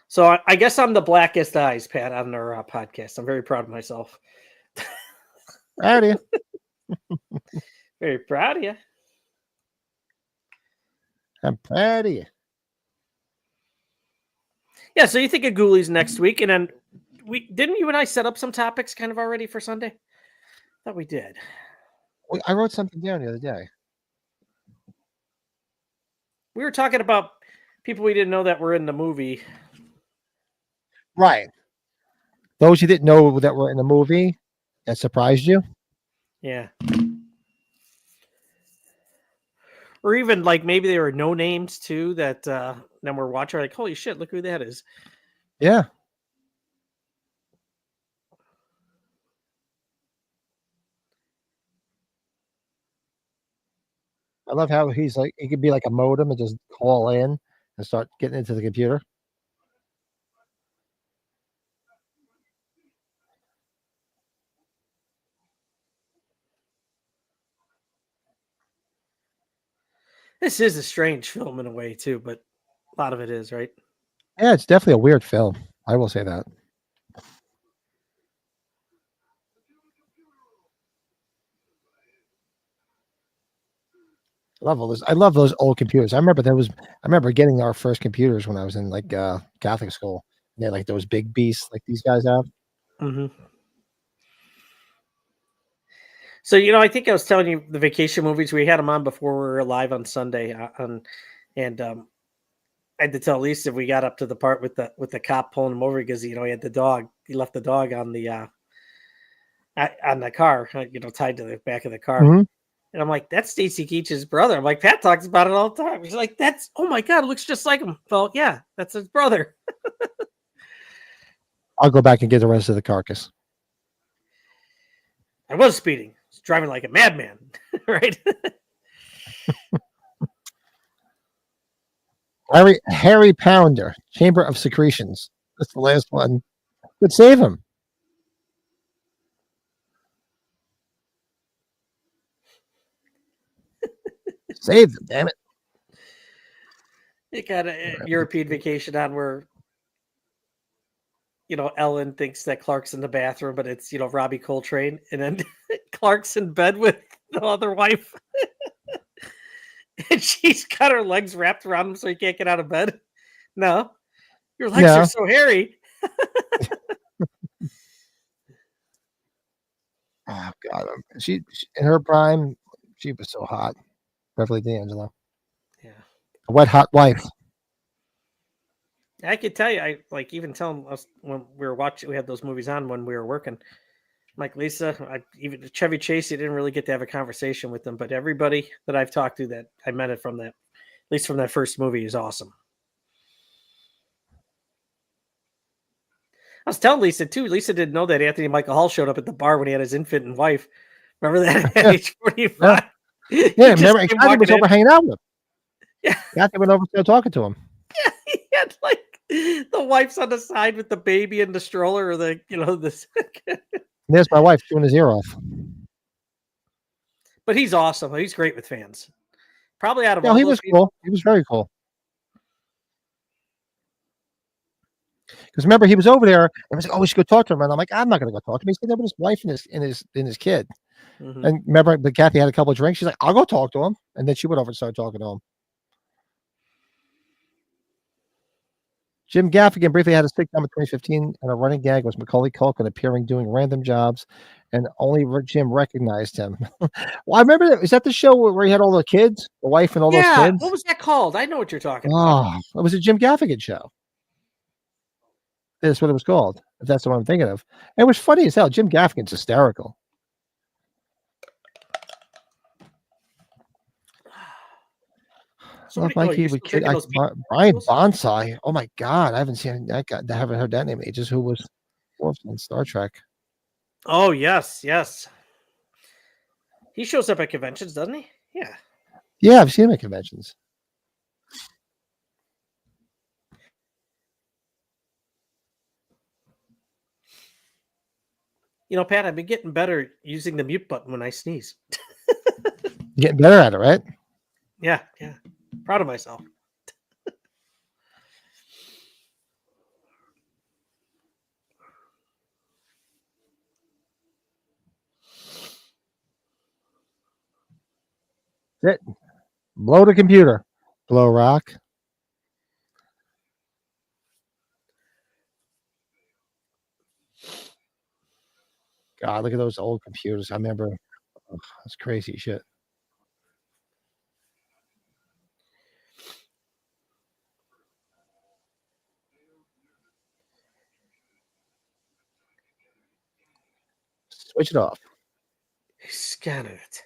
So I guess I'm the blackest eyes, Pat, on our podcast. I'm very proud of myself. Proud of you. Very proud of you. I'm proud of you. Yeah, so you think of Ghoulies next week, and then didn't you and I set up some topics kind of already for Sunday? Thought we did. I wrote something down the other day. We were talking about people we didn't know that were in the movie. Right. Those you didn't know that were in the movie that surprised you. Yeah. Or even like maybe there were no names too that then we're watching like, holy shit, look who that is. Yeah. I love how he's like, he could be like a modem and just call in and start getting into the computer. This is a strange film in a way too, but a lot of it is, right? Yeah, it's definitely a weird film. I will say that. I love those old computers. I remember getting our first computers when I was in like Catholic school. They had like those big beasts like these guys have. Mm-hmm. So I think I was telling you the vacation movies. We had them on before we were live on Sunday, and I had to tell Lisa we got up to the part with the cop pulling him over because he had the dog. He left the dog on the car, tied to the back of the car. Mm-hmm. And I'm like, that's Stacy Keach's brother. I'm like, Pat talks about it all the time. He's like, oh my God, it looks just like him. Well, yeah, that's his brother. I'll go back and get the rest of the carcass. I was speeding. I was driving like a madman, right? Harry Pounder, Chamber of Secretions. That's the last one. Could save him. Save them, damn it. You got a European Vacation on where, Ellen thinks that Clark's in the bathroom, but it's, Robbie Coltrane. And then Clark's in bed with the other wife. And she's got her legs wrapped around him so he can't get out of bed. No, your legs are so hairy. Oh, God. She, in her prime, she was so hot. Beverly D'Angelo. Yeah. A wet, hot wife. I could tell you, I like even telling us when we were watching, we had those movies on when we were working. I'm like, Lisa, even Chevy Chase, you didn't really get to have a conversation with them, but everybody that I've talked to that I met it from that, at least from that first movie, is awesome. I was telling Lisa too. Lisa didn't know that Anthony Michael Hall showed up at the bar when he had his infant and wife. Remember that at age 45? Yeah, remember? Kathy was over hanging out with him. Yeah. Kathy went over there talking to him. Yeah, he had like the wife's on the side with the baby in the stroller, or this. There's my wife chewing his ear off. But he's awesome. He's great with fans. Probably out of all he was cool. He was very cool. Because remember, he was over there and was like, "Oh, we should go talk to him." And I'm like, "I'm not going to go talk to him." He's there with his wife and his kid. Mm-hmm. And remember, but Kathy had a couple of drinks. She's like, "I'll go talk to him," and then she went over and started talking to him. Jim Gaffigan briefly had a sitcom in 2015, and a running gag was Macaulay Culkin appearing doing random jobs, and only Jim recognized him. Well, I remember that. Is that the show where he had all the kids, the wife, and all those kids? What was that called? I know what you're talking about. It was a Jim Gaffigan show. That's what it was called, if that's what I'm thinking of. And it was funny as hell. Jim Gaffigan's hysterical. So Mikey would kid Brian Bonsai. Oh my God, I haven't seen that guy. I haven't heard that name in ages. Who was Worf on Star Trek? Oh yes. He shows up at conventions, doesn't he? Yeah. Yeah, I've seen him at conventions. Pat, I've been getting better using the mute button when I sneeze. Getting better at it, right? Yeah. Proud of myself. That's it. Blow the computer. Blow rock. God, look at those old computers. I remember. That's crazy shit. Switch it off. Scan it.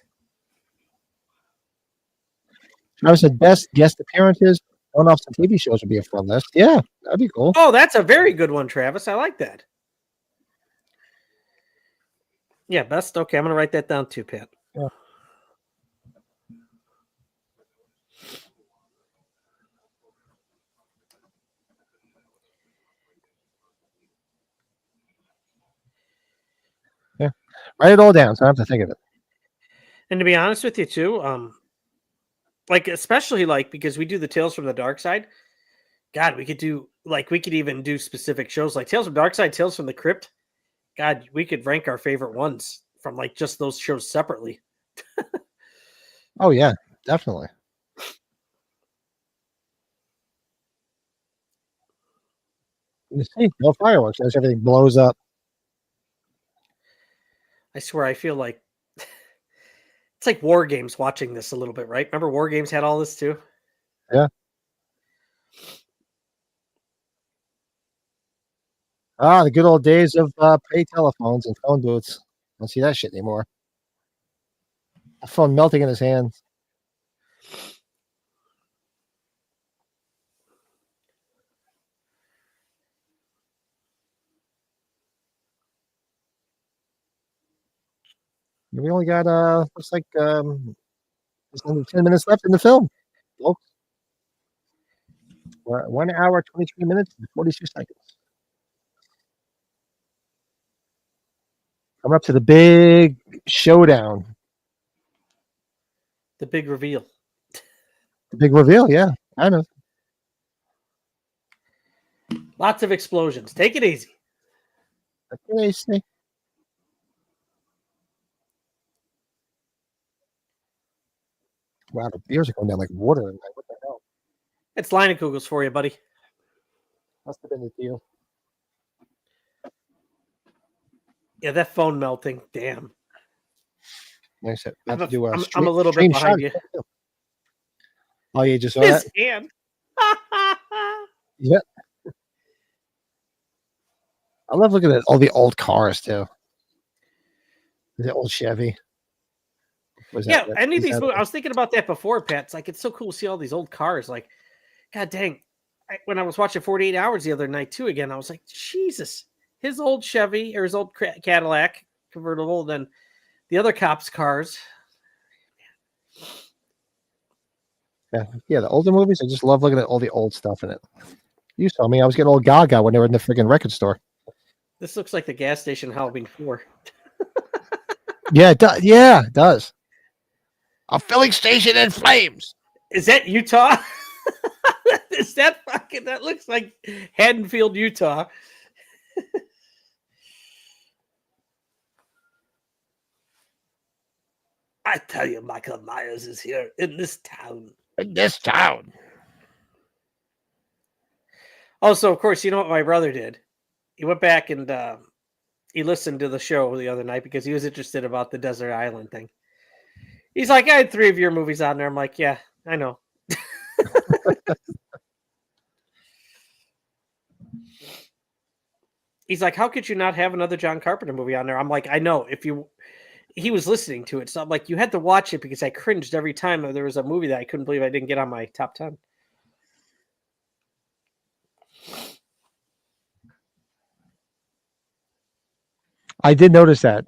I said best guest appearances on off some TV shows would be a fun list. Yeah, that'd be cool. Oh, that's a very good one, Travis. I like that. Yeah, best. Okay, I'm going to write that down too, Pat. Yeah. Yeah, write it all down so I don't have to think of it. And to be honest with you, too, especially because we do the Tales from the Dark Side. God, we could even do specific shows like Tales from Dark Side, Tales from the Crypt. God, we could rank our favorite ones from just those shows separately. Oh yeah, definitely. You see, no fireworks as everything blows up. I swear, I feel like it's like War Games watching this a little bit, right? Remember War Games had all this too? Yeah. The good old days of pay telephones and phone booths. I don't see that shit anymore. A phone melting in his hands. We only got looks like there's only 10 minutes left in the film, folks. We're at 1 hour, 23 minutes, and 42 seconds. Coming up to the big showdown, The big reveal. the big reveal. Yeah, I know. Lots of explosions. Take it easy. What can I say? Wow, the beers are going down like water. Like, what the hell? It's Leinenkugel's for you, buddy. Must have been the deal. Yeah, that phone melting. Damn. Like I said, I have to do I'm a little bit stream behind shot. you. Oh, you just saw that? His hand. Yeah. I love looking at all the old cars too. The old Chevy. Was Yeah, that, any of is these that movies, I was thinking about that before, Pat. It's like it's so cool to see all these old cars. Like, god dang. When I was watching 48 Hours the other night too again, I was like, Jesus, his old Chevy or his old Cadillac convertible, then the other cops' cars. yeah, the older movies. I just love looking at all the old stuff in it. You saw me. I was getting all gaga when they were in the friggin' record store. This looks like the gas station Halloween 4. Yeah, it does. Yeah, it does. A filling station in flames. Is that Utah? Is that fucking? That looks like Haddonfield, Utah. I tell you, Michael Myers is here in this town. In this town. Also, of course, you know what my brother did? He went back and he listened to the show the other night because he was interested about the desert island thing. He's like, I had 3 of your movies on there. I'm like, yeah, I know. He's like, how could you not have another John Carpenter movie on there? I'm like, I know. He was listening to it, so I'm like, you had to watch it because I cringed every time there was a movie that I couldn't believe I didn't get on my top 10. I did notice that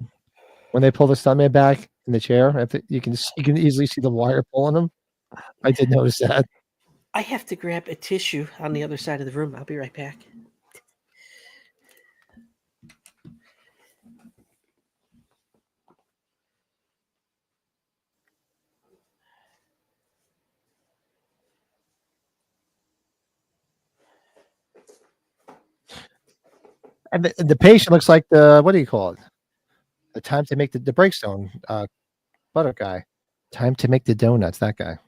when they pull the stuntman back in the chair, you can easily see the wire pulling him. I did notice that. I have to grab a tissue on the other side of the room. I'll be right back. And the patient looks like the, what do you call it? The time to make the breakstone butter guy. Time to make the donuts. That guy.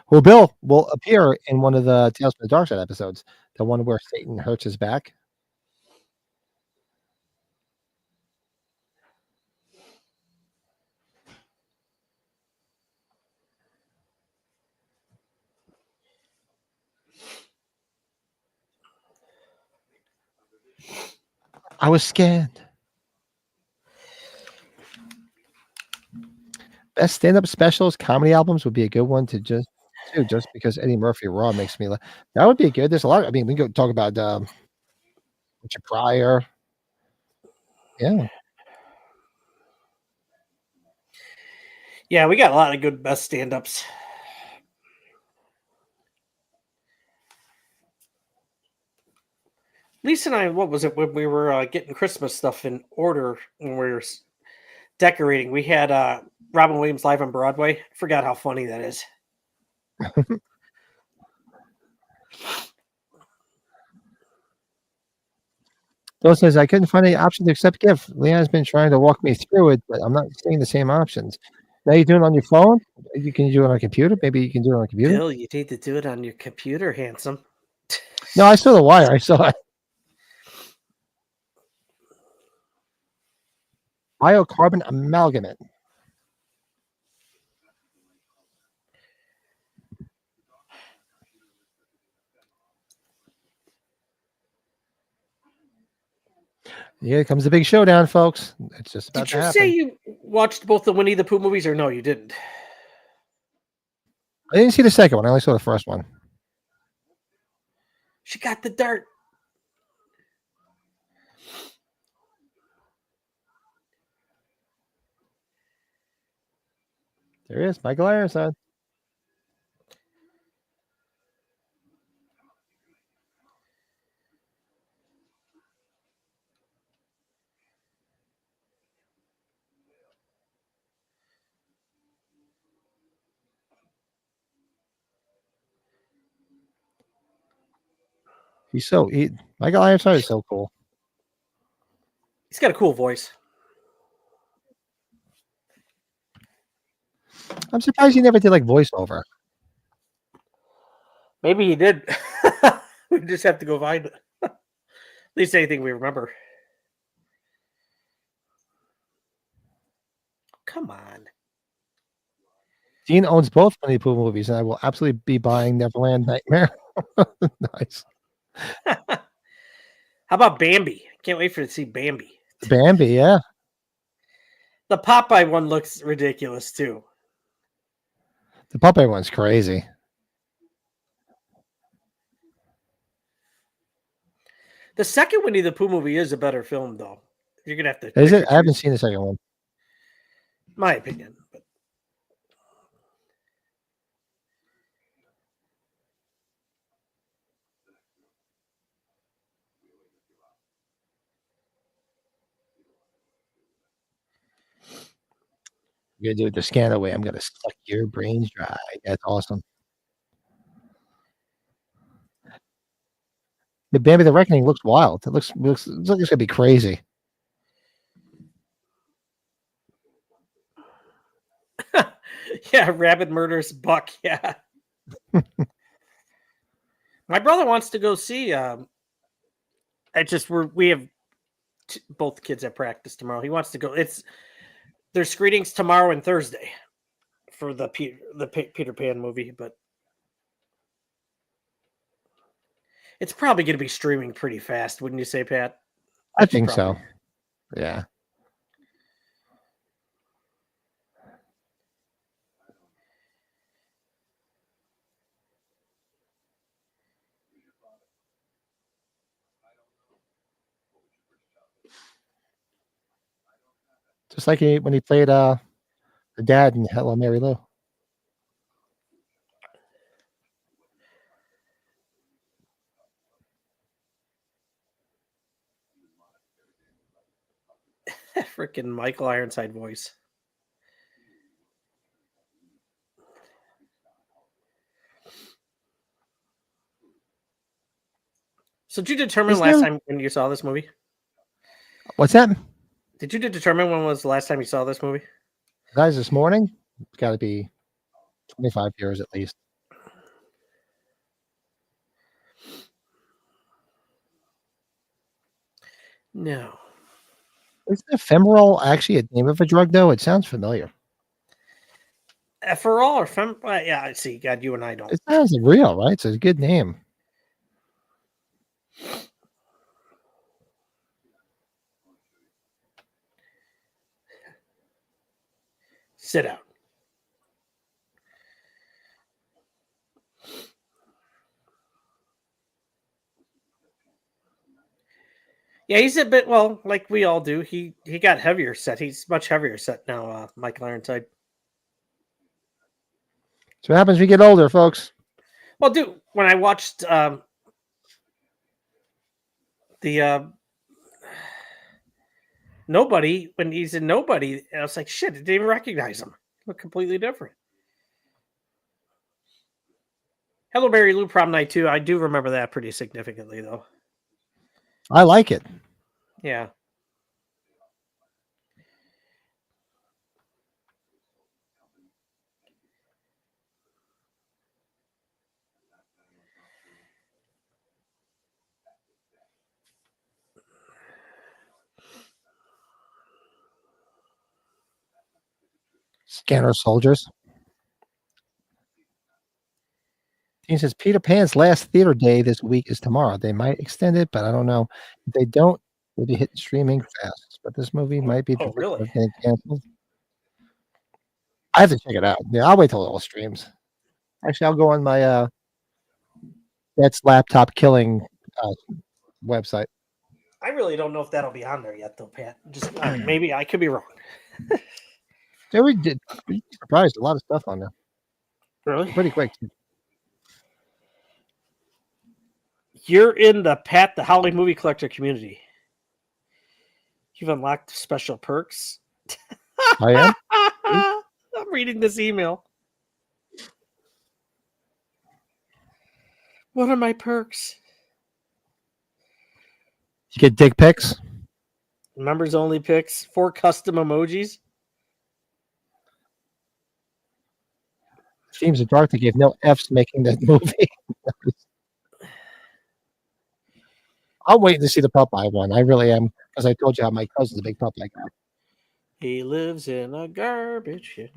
Who Bill will appear in one of the Tales from the Dark Side episodes, the one where Satan hurts his back. I was scared. Best stand-up specials, comedy albums would be a good one to just because Eddie Murphy Raw makes me laugh. That would be good. There's a lot. I mean, we can go talk about Richard Pryor. Yeah. Yeah, we got a lot of good best stand-ups. Lisa and I, what was it when we were getting Christmas stuff in order when we were decorating? We had Robin Williams live on Broadway. I forgot how funny that is. Bill says I couldn't find any option to accept gift. Leon's been trying to walk me through it, but I'm not seeing the same options. Now you do it on your phone. You can do it on a computer. Maybe you can do it on a computer. Bill, you need to do it on your computer, handsome. No, I saw the wire. I saw it. Biocarbon amalgamate. Here comes the big showdown, folks. It's just about Did to you happen. say you watched both the Winnie the Pooh movies, or no, you didn't? I didn't see the second one. I only saw the first one. She got the dart. There is Michael Ironside. Michael Ironside is so cool. He's got a cool voice. I'm surprised he never did like voiceover. Maybe he did. We just have to go find it. At least anything we remember. Come on. Dean owns both Winnie the Pooh movies, and I will absolutely be buying Neverland Nightmare. Nice. How about Bambi? Can't wait for to see Bambi. Bambi, yeah. The Popeye one looks ridiculous too. The Popeye one's crazy. The second Winnie the Pooh movie is a better film, though. You're gonna have to. Is pick it? or I haven't choose. seen the second one. My opinion. But You're gonna do it the scan away. I'm gonna suck your brains dry. That's awesome. The Bambi the Reckoning looks wild. It looks like it's gonna be crazy. yeah, Rabbit Murders Buck. Yeah. My brother wants to go see. We have both kids at practice tomorrow. He wants to go. There's screenings tomorrow and Thursday for the Peter Pan movie, but it's probably going to be streaming pretty fast, wouldn't you say, Pat? I think so. Yeah. Just like when he played the dad in Hello Mary Lou. Freaking Michael Ironside voice. So did you determine last time when you saw this movie? What's that? Did you determine when was the last time you saw this movie? Guys, this morning, it's got to be 25 years at least. No. Isn't ephemeral actually a name of a drug, though? It sounds familiar. For all or yeah, I see. God, you and I don't. It sounds real, right? It's a good name. Sit down. Yeah, he's a bit like we all do. He got heavier set. He's much heavier set now, Michael Ironside. So what happens when we get older, folks? Well, dude, when I watched the Nobody, when he's in Nobody, I was like, shit, I didn't even recognize him. Look completely different. Hello, Mary Lou Prom Night 2. I do remember that pretty significantly, though. I like it. Yeah. Scanner Soldiers. He says Peter Pan's last theater day this week is tomorrow. They might extend it, but I don't know. If they don't, we'll be hitting streaming fast. But this movie might be really? getting canceled. I have to check it out. Yeah, I'll wait till it all streams. Actually, I'll go on my that's laptop killing website. I really don't know if that'll be on there yet, though, Pat. Just maybe I could be wrong. Yeah, we did. We surprised a lot of stuff on there. Really? Pretty quick. Too. You're in the Pat the Holly Movie Collector community. You've unlocked special perks. I am. I'm reading this email. What are my perks? Get dick pics. Members only pics. 4 custom emojis. James and Dark gave no F's making that movie. I'm waiting to see the Popeye one. I really am, because I told you how my cousin's a big Popeye guy. He lives in a garbage chute.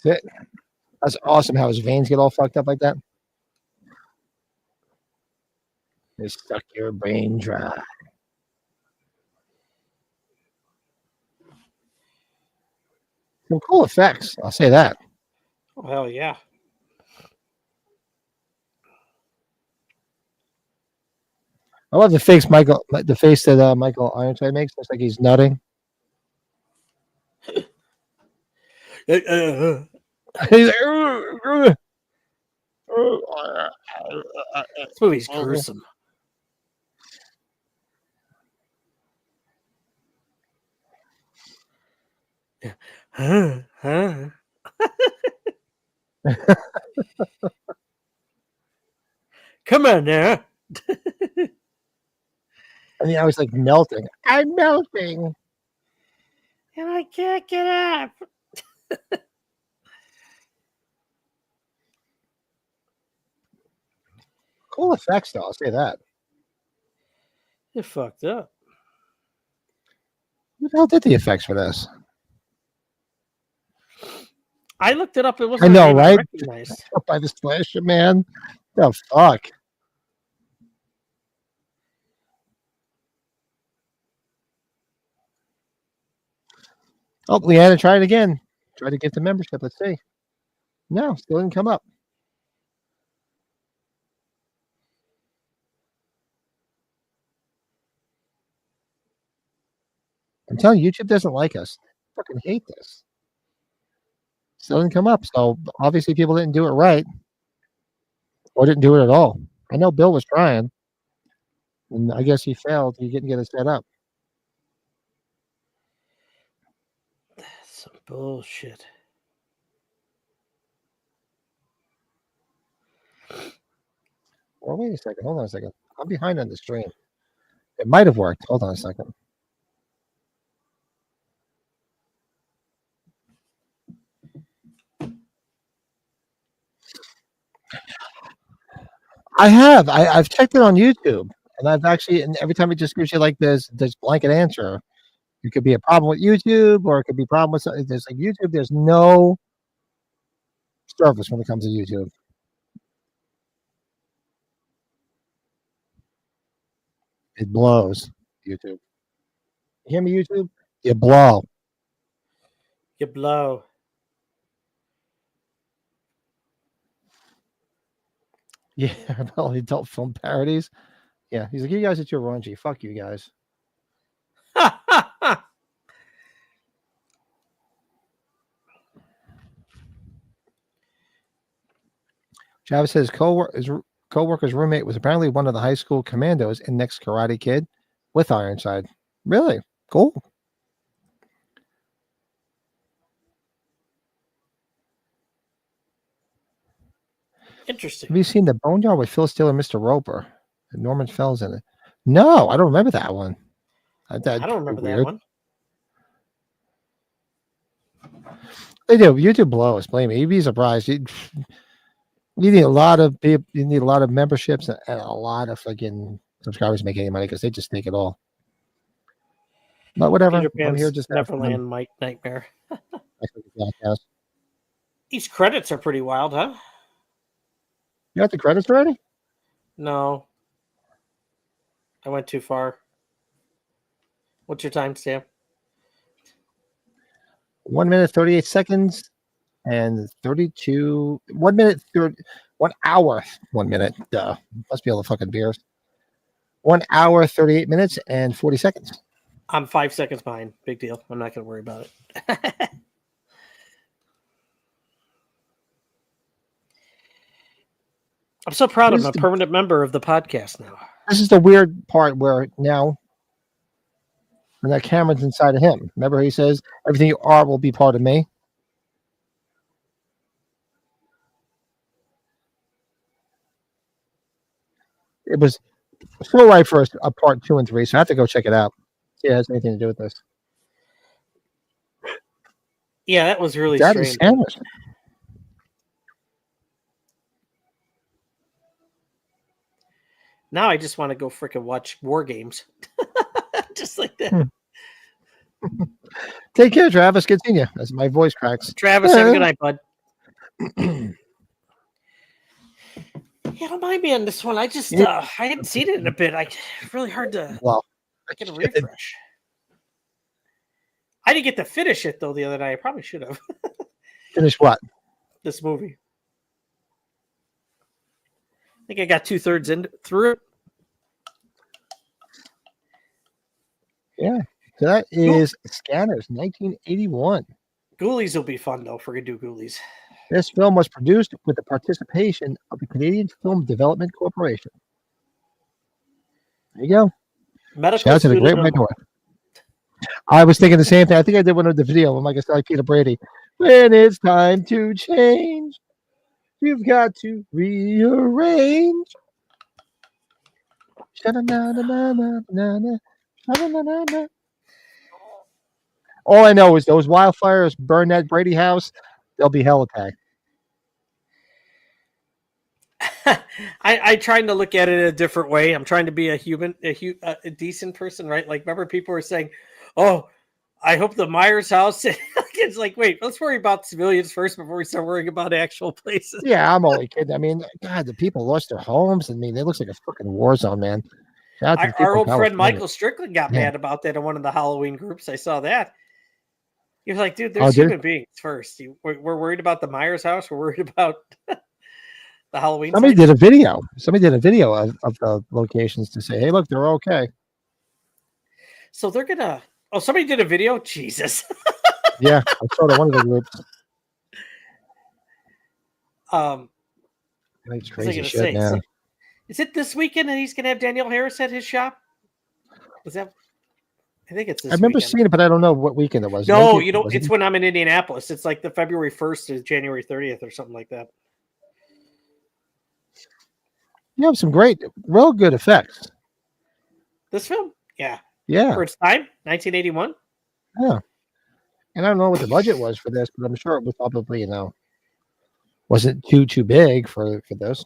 That's it. That's awesome how his veins get all fucked up like that. They suck your brain dry. Some cool effects, I'll say that. Oh, hell yeah. I love the face that Michael Ironside makes. Looks like he's nutting. He's like, This movie's gruesome. Huh? Come on now. and I was like melting. I'm melting. And I can't get up. Cool effects, though. I'll say that. You fucked up. Who the hell did the effects for this? I looked it up. It I wasn't. know, a name right? recognized. By the slasher man. The fuck. Oh, Leanna, try it again. Try to get the membership. Let's see. No, still didn't come up. I'm telling you, YouTube doesn't like us. I fucking hate this. Still didn't come up. So obviously people didn't do it right. Or didn't do it at all. I know Bill was trying. And I guess he failed. He didn't get it set up. That's some bullshit. Well, wait a second. Hold on a second. I'm behind on the stream. It might have worked. Hold on a second. I have. I've checked it on YouTube, and I've actually, and every time it just gives you like this blanket answer. It could be a problem with YouTube, or it could be a problem with something. There's like YouTube. There's no service when it comes to YouTube. It blows. YouTube. You hear me, YouTube? You blow. You blow. Yeah, about adult film parodies. Yeah, he's like, you guys are too raunchy. Fuck you guys. Travis says his co-worker's roommate was apparently one of the high school commandos in Next Karate Kid with Ironside. Really? Cool. Interesting. Have you seen the Boneyard with Phil Steele and Mr. Roper? And Norman Fell's in it. No, I don't remember that one. I don't remember that one. They do. YouTube blows. Believe me. You'd be surprised. You need a lot of people. You need a lot of memberships and a lot of fucking subscribers to make any money because they just take it all. But whatever. Peter I'm here Pan's just Neverland Mike Nightmare. podcast. These credits are pretty wild, huh? You got the credits already? No. I went too far. What's your timestamp? 1 minute 38 seconds and 32. 1 minute 30. 1 hour. 1 minute. Duh. Must be all the fucking beers. 1 hour 38 minutes and 40 seconds. I'm 5 seconds behind. Big deal. I'm not going to worry about it. I'm so proud I'm a permanent member of the podcast now. This is the weird part where now and that camera's inside of him. Remember, he says, "Everything you are will be part of me." It was so right for a part 2 and 3, so I have to go check it out. Yeah, it has anything to do with this. Yeah, that was really That is strange. scandalous. Now I just want to go freaking watch War Games. Just like that. Take care, Travis. Good seeing you. As my voice cracks. Travis, have a good night, bud. Yeah, don't mind me on this one. I just I hadn't seen it in a bit. Really hard to get a refresh. I didn't get to finish it though the other night. I probably should have. Finish what? This movie. I think I got 2/3 through it. Yeah. So that is Scanners, 1981. Ghoulies will be fun though if we're gonna do Ghoulies. This film was produced with the participation of the Canadian Film Development Corporation. There you go. Medical Shout out to the Great White North. I was thinking the same thing. I think I did one of the video with Mike like Peter Brady. When it's time to change, you've got to rearrange. All I know is those wildfires burn that Brady house. They'll be hell attacked. I trying to look at it a different way. I'm trying to be a decent person, right? Like, remember people were saying, "Oh, I hope the Myers house." It's like, wait, let's worry about civilians first before we start worrying about actual places. Yeah, I'm only kidding. I mean, God, the people lost their homes. I mean, it looks like a fucking war zone, man. Our old friend Michael Strickland got mad about that in one of the Halloween groups. I saw that. He was like, dude, there's human beings first. We're worried about the Myers house. We're worried about the Halloween. Somebody did a video. Somebody did a video of the locations to say, hey, look, they're okay. So they're going to... Oh, somebody did a video? Jesus. Yeah, I saw that one of the groups. That's crazy shit, man. Is it this weekend that he's going to have Danielle Harris at his shop? Was that... I think it's this I remember weekend. seeing it, but I don't know what weekend it was. No, you know, it's when I'm in Indianapolis. It's like the February 1st to January 30th or something like that. You have some great, real good effects. This film? Yeah. Yeah. For its time, 1981. Yeah. And I don't know what the budget was for this, but I'm sure it was probably, wasn't too big for this.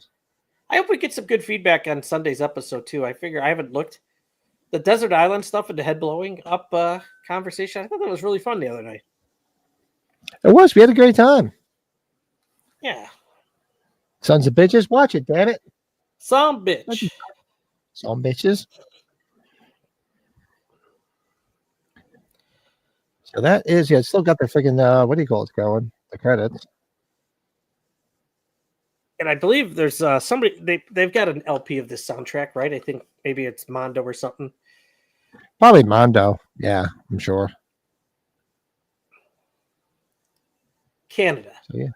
I hope we get some good feedback on Sunday's episode too. I figure I haven't looked. The Desert Island stuff and the head blowing up conversation. I thought that was really fun the other night. It was. We had a great time. Yeah. Sons of bitches. Watch it, damn it. Some bitch. Some bitches. So that is, it's still got the freaking, what do you call it going? The credits. And I believe there's somebody, they've got an LP of this soundtrack, right? I think maybe it's Mondo or something. Probably Mondo. Yeah, I'm sure. Canada. So, yeah.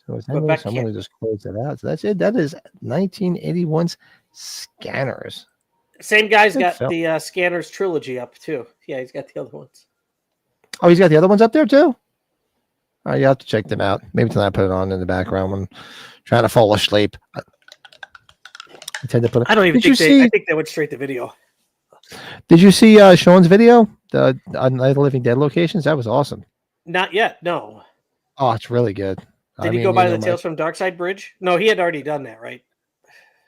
So I'm going to just close it out. So that's it. That is 1981's Scanners. Same guy's got the Scanners trilogy up too. Yeah, he's got the other ones. Oh, he's got the other ones up there too? All right, you have to check them out. Maybe tonight I put it on in the background when trying to fall asleep. I tend to put it. I don't even think I think they went straight to video. Did you see Sean's video? The Night of the Living Dead locations? That was awesome. Not yet, no. Oh, it's really good. Did he go by the Tales from Darkside Bridge? No, he had already done that, right?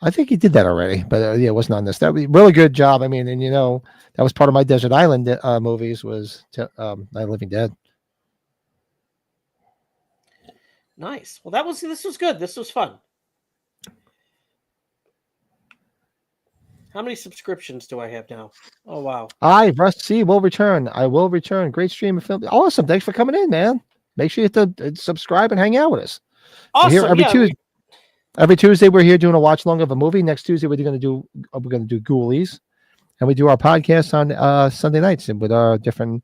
I think he did that already, but yeah, it wasn't on this. That was a really good job. I mean, and that was part of my Desert Island movies was Night of the Living Dead. Nice. Well, this was good. This was fun. How many subscriptions do I have now? Oh, wow. Russ C will return. I will return. Great stream of film. Awesome. Thanks for coming in, man. Make sure you hit the subscribe and hang out with us. Awesome. We're here every Tuesday. Every Tuesday we're here doing a watch long of a movie. Next Tuesday we're going to do Ghoulies, and we do our podcast on Sunday nights and with our different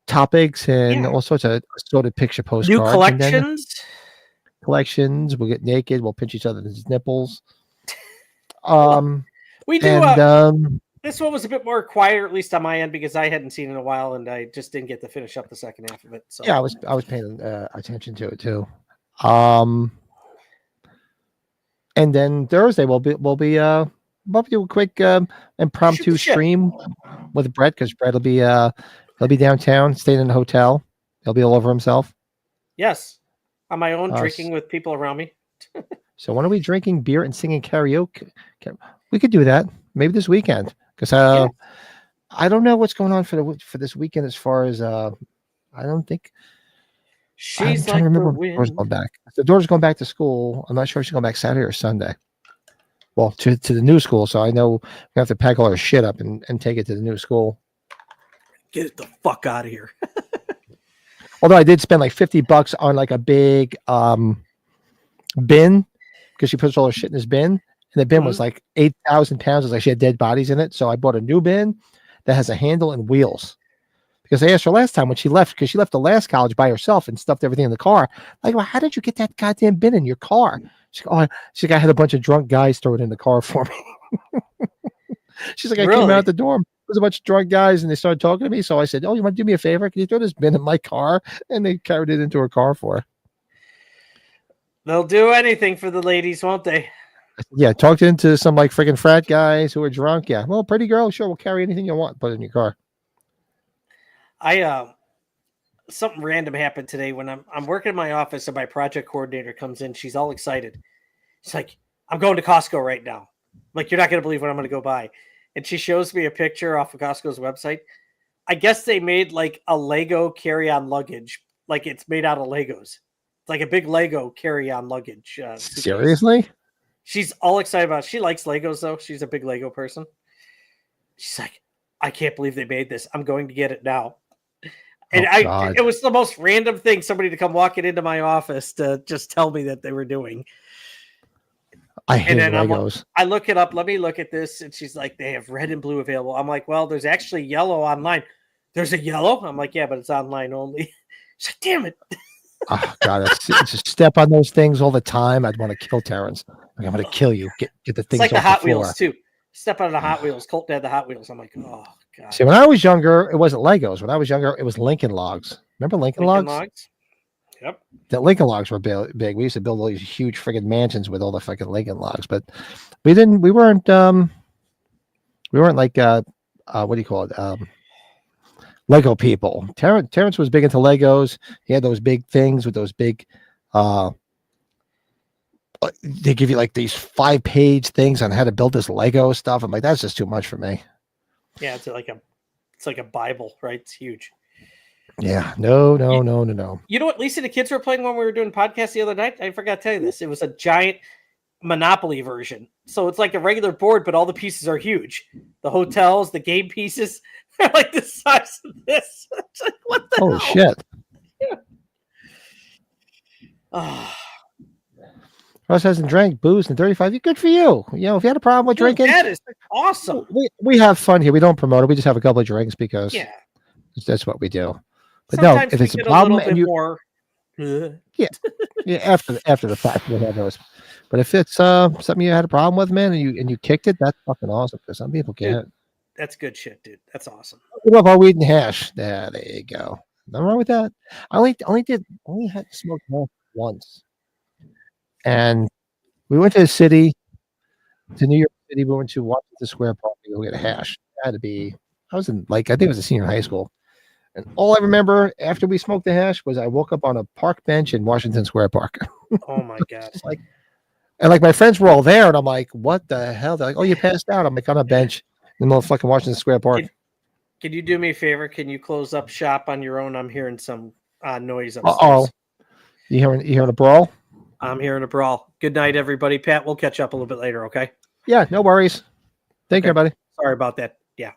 topics and all sorts of assorted picture postcards. New collections. Collections. We'll get naked. We'll pinch each other's nipples. We do. This one was a bit more quieter, at least on my end, because I hadn't seen it in a while, and I just didn't get to finish up the second half of it. So Yeah, I was paying attention to it too. And then Thursday we'll do a quick impromptu the shit. stream with Brett, because Brett will be he'll be downtown, staying in a hotel. He'll be all over himself. Yes, on my own, drinking with people around me. So when are we drinking beer and singing karaoke? We could do that maybe this weekend, because I don't know what's going on for this weekend as far as I don't think. She's I'm trying to like remember the when the daughter's wind. going back. The daughter's going back to school. I'm not sure if she's going back Saturday or Sunday. Well, to the new school, so I know we have to pack all our shit up and take it to the new school. Get it the fuck out of here. Although I did spend like $50 on like a big bin, because she puts all her shit in this bin, and the bin was like 8,000 pounds. It was like she had dead bodies in it. So I bought a new bin that has a handle and wheels. Because I asked her last time when she left, because she left the last college by herself and stuffed everything in the car. Like, well, how did you get that goddamn bin in your car? She's like, I had a bunch of drunk guys throw it in the car for me. She's like, I came out the dorm. There's a bunch of drunk guys, and they started talking to me. So I said, oh, you want to do me a favor? Can you throw this bin in my car? And they carried it into her car for her. They'll do anything for the ladies, won't they? Yeah, talked into some like freaking frat guys who are drunk. Yeah, well, pretty girl, sure, we'll carry anything you want, put it in your car. Something random happened today when I'm working in my office and my project coordinator comes in. She's all excited. She's like, I'm going to Costco right now. Like, you're not going to believe what I'm going to go buy. And she shows me a picture off of Costco's website. I guess they made like a Lego carry-on luggage. Like, it's made out of Legos. It's like a big Lego carry-on luggage. Seriously? She's all excited about it. She likes Legos, though. She's a big Lego person. She's like, I can't believe they made this. I'm going to get it now. And it was the most random thing, somebody to come walking into my office to just tell me that they were doing. I hate Legos. I look it up. Let me look at this. And she's like, they have red and blue available. I'm like, well, there's actually yellow online. There's a yellow? I'm like, yeah, but it's online only. She's like, damn it. Oh, God. I just step on those things all the time. I'd want to kill Terrence. Like, I'm going to kill you. Get the things it's like off the Hot floor. Wheels, too. Step on the Hot Wheels. Colton had the Hot Wheels. I'm like, oh, God. See, when I was younger, it wasn't Legos. When I was younger, it was Lincoln Logs. Remember Lincoln Logs? Yep. The Lincoln Logs were big. We used to build all these huge friggin' mansions with all the fucking Lincoln Logs, but we weren't like what do you call it? Lego people. Terrence was big into Legos. He had those big things with those big they give you like these 5-page things on how to build this Lego stuff. I'm like, that's just too much for me. Yeah, it's like a Bible, right? It's huge. Yeah, no. You know what Lisa and the kids were playing when we were doing podcasts the other night? I forgot to tell you this. It was a giant Monopoly version. So it's like a regular board, but all the pieces are huge. The hotels, the game pieces, they're like the size of this. It's like, what the Holy hell? shit. Oh. Russ hasn't drank booze in 35 years. Good for you. You know, if you had a problem with drinking, that is awesome. We have fun here. We don't promote it. We just have a couple of drinks because that's what we do. But sometimes no, if it's a problem and you more... yeah, after the fact, we have those. But if it's something you had a problem with, man, and you kicked it, that's fucking awesome. Because some people can't. Dude, that's good shit, dude. That's awesome. We love our weed and hash. There you go. Nothing wrong with that. I only had to smoke hash once. And we went to the city, to New York City. We went to Washington Square Park to go get a hash. It had to be, I think it was a senior in high school. And all I remember after we smoked the hash was I woke up on a park bench in Washington Square Park. Oh my God. And my friends were all there. And I'm like, what the hell? They're like, oh, you passed out. I'm like on a bench in the middle of fucking Washington Square Park. Can you do me a favor? Can you close up shop on your own? I'm hearing some noise upstairs. Uh-oh. You hearing a brawl? I'm hearing a brawl. Good night, everybody. Pat, we'll catch up a little bit later, okay? Yeah, no worries. Take care, buddy. Sorry about that. Yeah.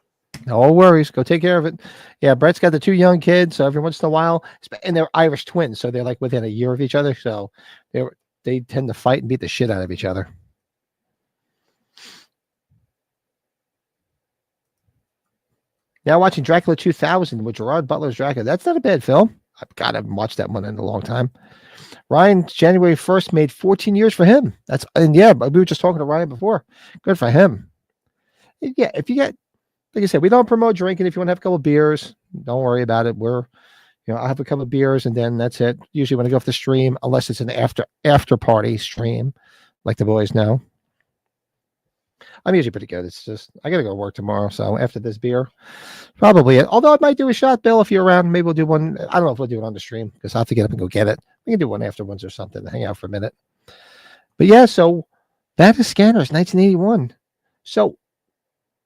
No worries. Go take care of it. Yeah, Brett's got the 2 young kids, so every once in a while, and they're Irish twins, so they're like within a year of each other, so they tend to fight and beat the shit out of each other. Now watching Dracula 2000 with Gerard Butler's Dracula. That's not a bad film. I haven't watched that one in a long time. Ryan, January 1st made 14 years for him. We were just talking to Ryan before. Good for him. Yeah, if you get like I said, we don't promote drinking. If you want to have a couple of beers, don't worry about it. I'll have a couple of beers and then that's it. Usually when I go off the stream, unless it's an after party stream, like the boys know, I'm usually pretty good. It's just I gotta go to work tomorrow, so after this beer, probably it. Although I might do a shot, Bill, if you're around. Maybe we'll do one. I don't know if we'll do it on the stream because I'll have to get up and go get it. We can do one afterwards or something to hang out for a minute. But yeah, so that is Scanners, 1981. So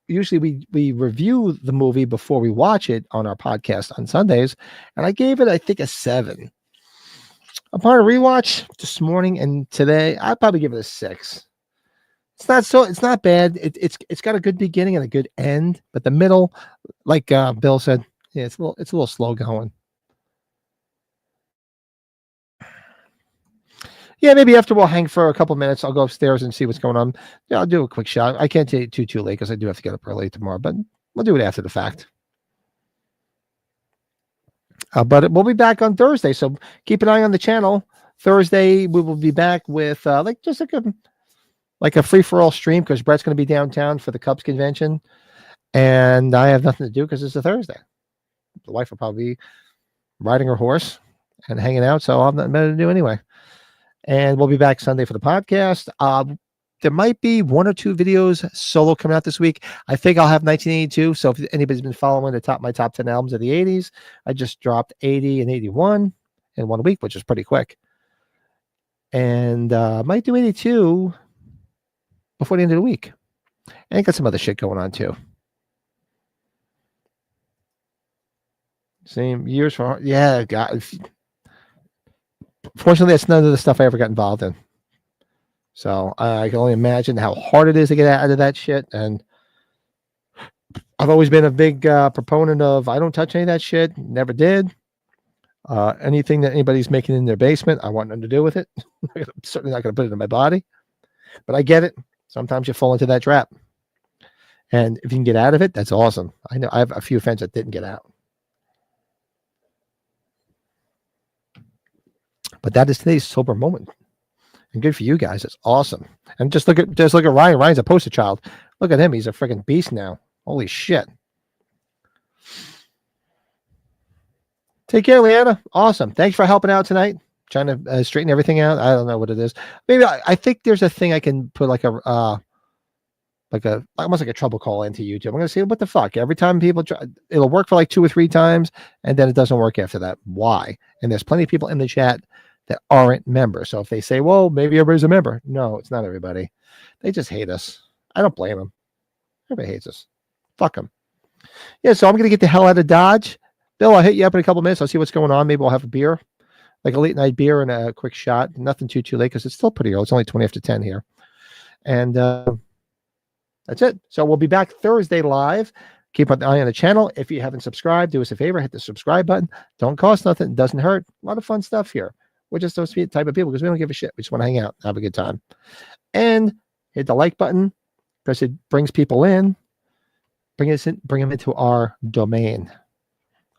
usually we review the movie before we watch it on our podcast on Sundays, and I gave it, I think, a 7. Upon a rewatch this morning and today, I'd probably give it a 6. It's not bad. It's got a good beginning and a good end, but the middle, like Bill said, yeah, it's a little slow going. Yeah, maybe after we'll hang for a couple minutes. I'll go upstairs and see what's going on. Yeah, I'll do a quick shot. I can't take it too late because I do have to get up early tomorrow, but we'll do it after the fact. But we'll be back on Thursday, so keep an eye on the channel. Thursday we will be back with like a free-for-all stream because Brett's going to be downtown for the Cubs convention, and I have nothing to do because it's a Thursday. The wife will probably be riding her horse and hanging out, so I'll have nothing better to do anyway. And we'll be back Sunday for the podcast. There might be 1 or 2 videos solo coming out this week. I think I'll have 1982. So if anybody's been following my top 10 albums of the 80s, I just dropped 80 and 81 in 1 week, which is pretty quick. And might do 82 before the end of the week. And I got some other shit going on too. Same years for, yeah, God. Fortunately, that's none of the stuff I ever got involved in. So I can only imagine how hard it is to get out of that shit. And I've always been a big proponent of I don't touch any of that shit. Never did. Anything that anybody's making in their basement, I want nothing to do with it. I'm certainly not going to put it in my body. But I get it. Sometimes you fall into that trap. And if you can get out of it, that's awesome. I know I have a few friends that didn't get out. But that is today's sober moment. And good for you guys. It's awesome. And just look at Ryan. Ryan's a poster child. Look at him. He's a freaking beast now. Holy shit. Take care, Leanna. Awesome. Thanks for helping out tonight. Trying to straighten everything out. I don't know what it is. Maybe I think there's a thing I can put like almost like a trouble call into YouTube. I'm going to say, what the fuck? Every time people try, it'll work for like 2 or 3 times, and then it doesn't work after that. Why? And there's plenty of people in the chat that aren't members. So if they say, well, maybe everybody's a member. No, it's not everybody. They just hate us. I don't blame them. Everybody hates us. Fuck them. Yeah, so I'm going to get the hell out of Dodge. Bill, I'll hit you up in a couple minutes. I'll see what's going on. Maybe we'll have a beer, like a late night beer and a quick shot. Nothing too late because it's still pretty early. It's only 20 after 10 here. And that's it. So we'll be back Thursday live. Keep an eye on the channel. If you haven't subscribed, do us a favor. Hit the subscribe button. Don't cost nothing. It doesn't hurt. A lot of fun stuff here. We're just those type of people because we don't give a shit. We just want to hang out, have a good time. And hit the like button because it brings people in. Bring them into our domain.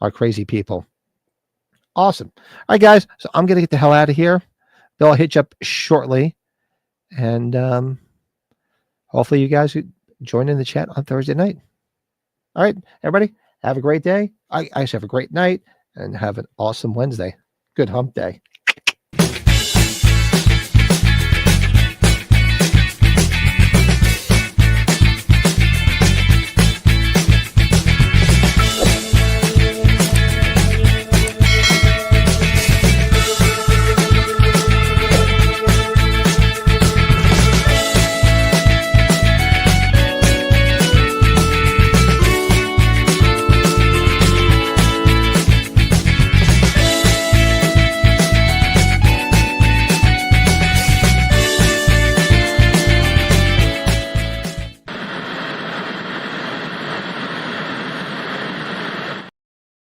Our crazy people. Awesome. All right, guys. So I'm going to get the hell out of here. Bill, I'll hit you up shortly. And hopefully you guys join in the chat on Thursday night. All right, everybody. Have a great day. I should have a great night and have an awesome Wednesday. Good hump day.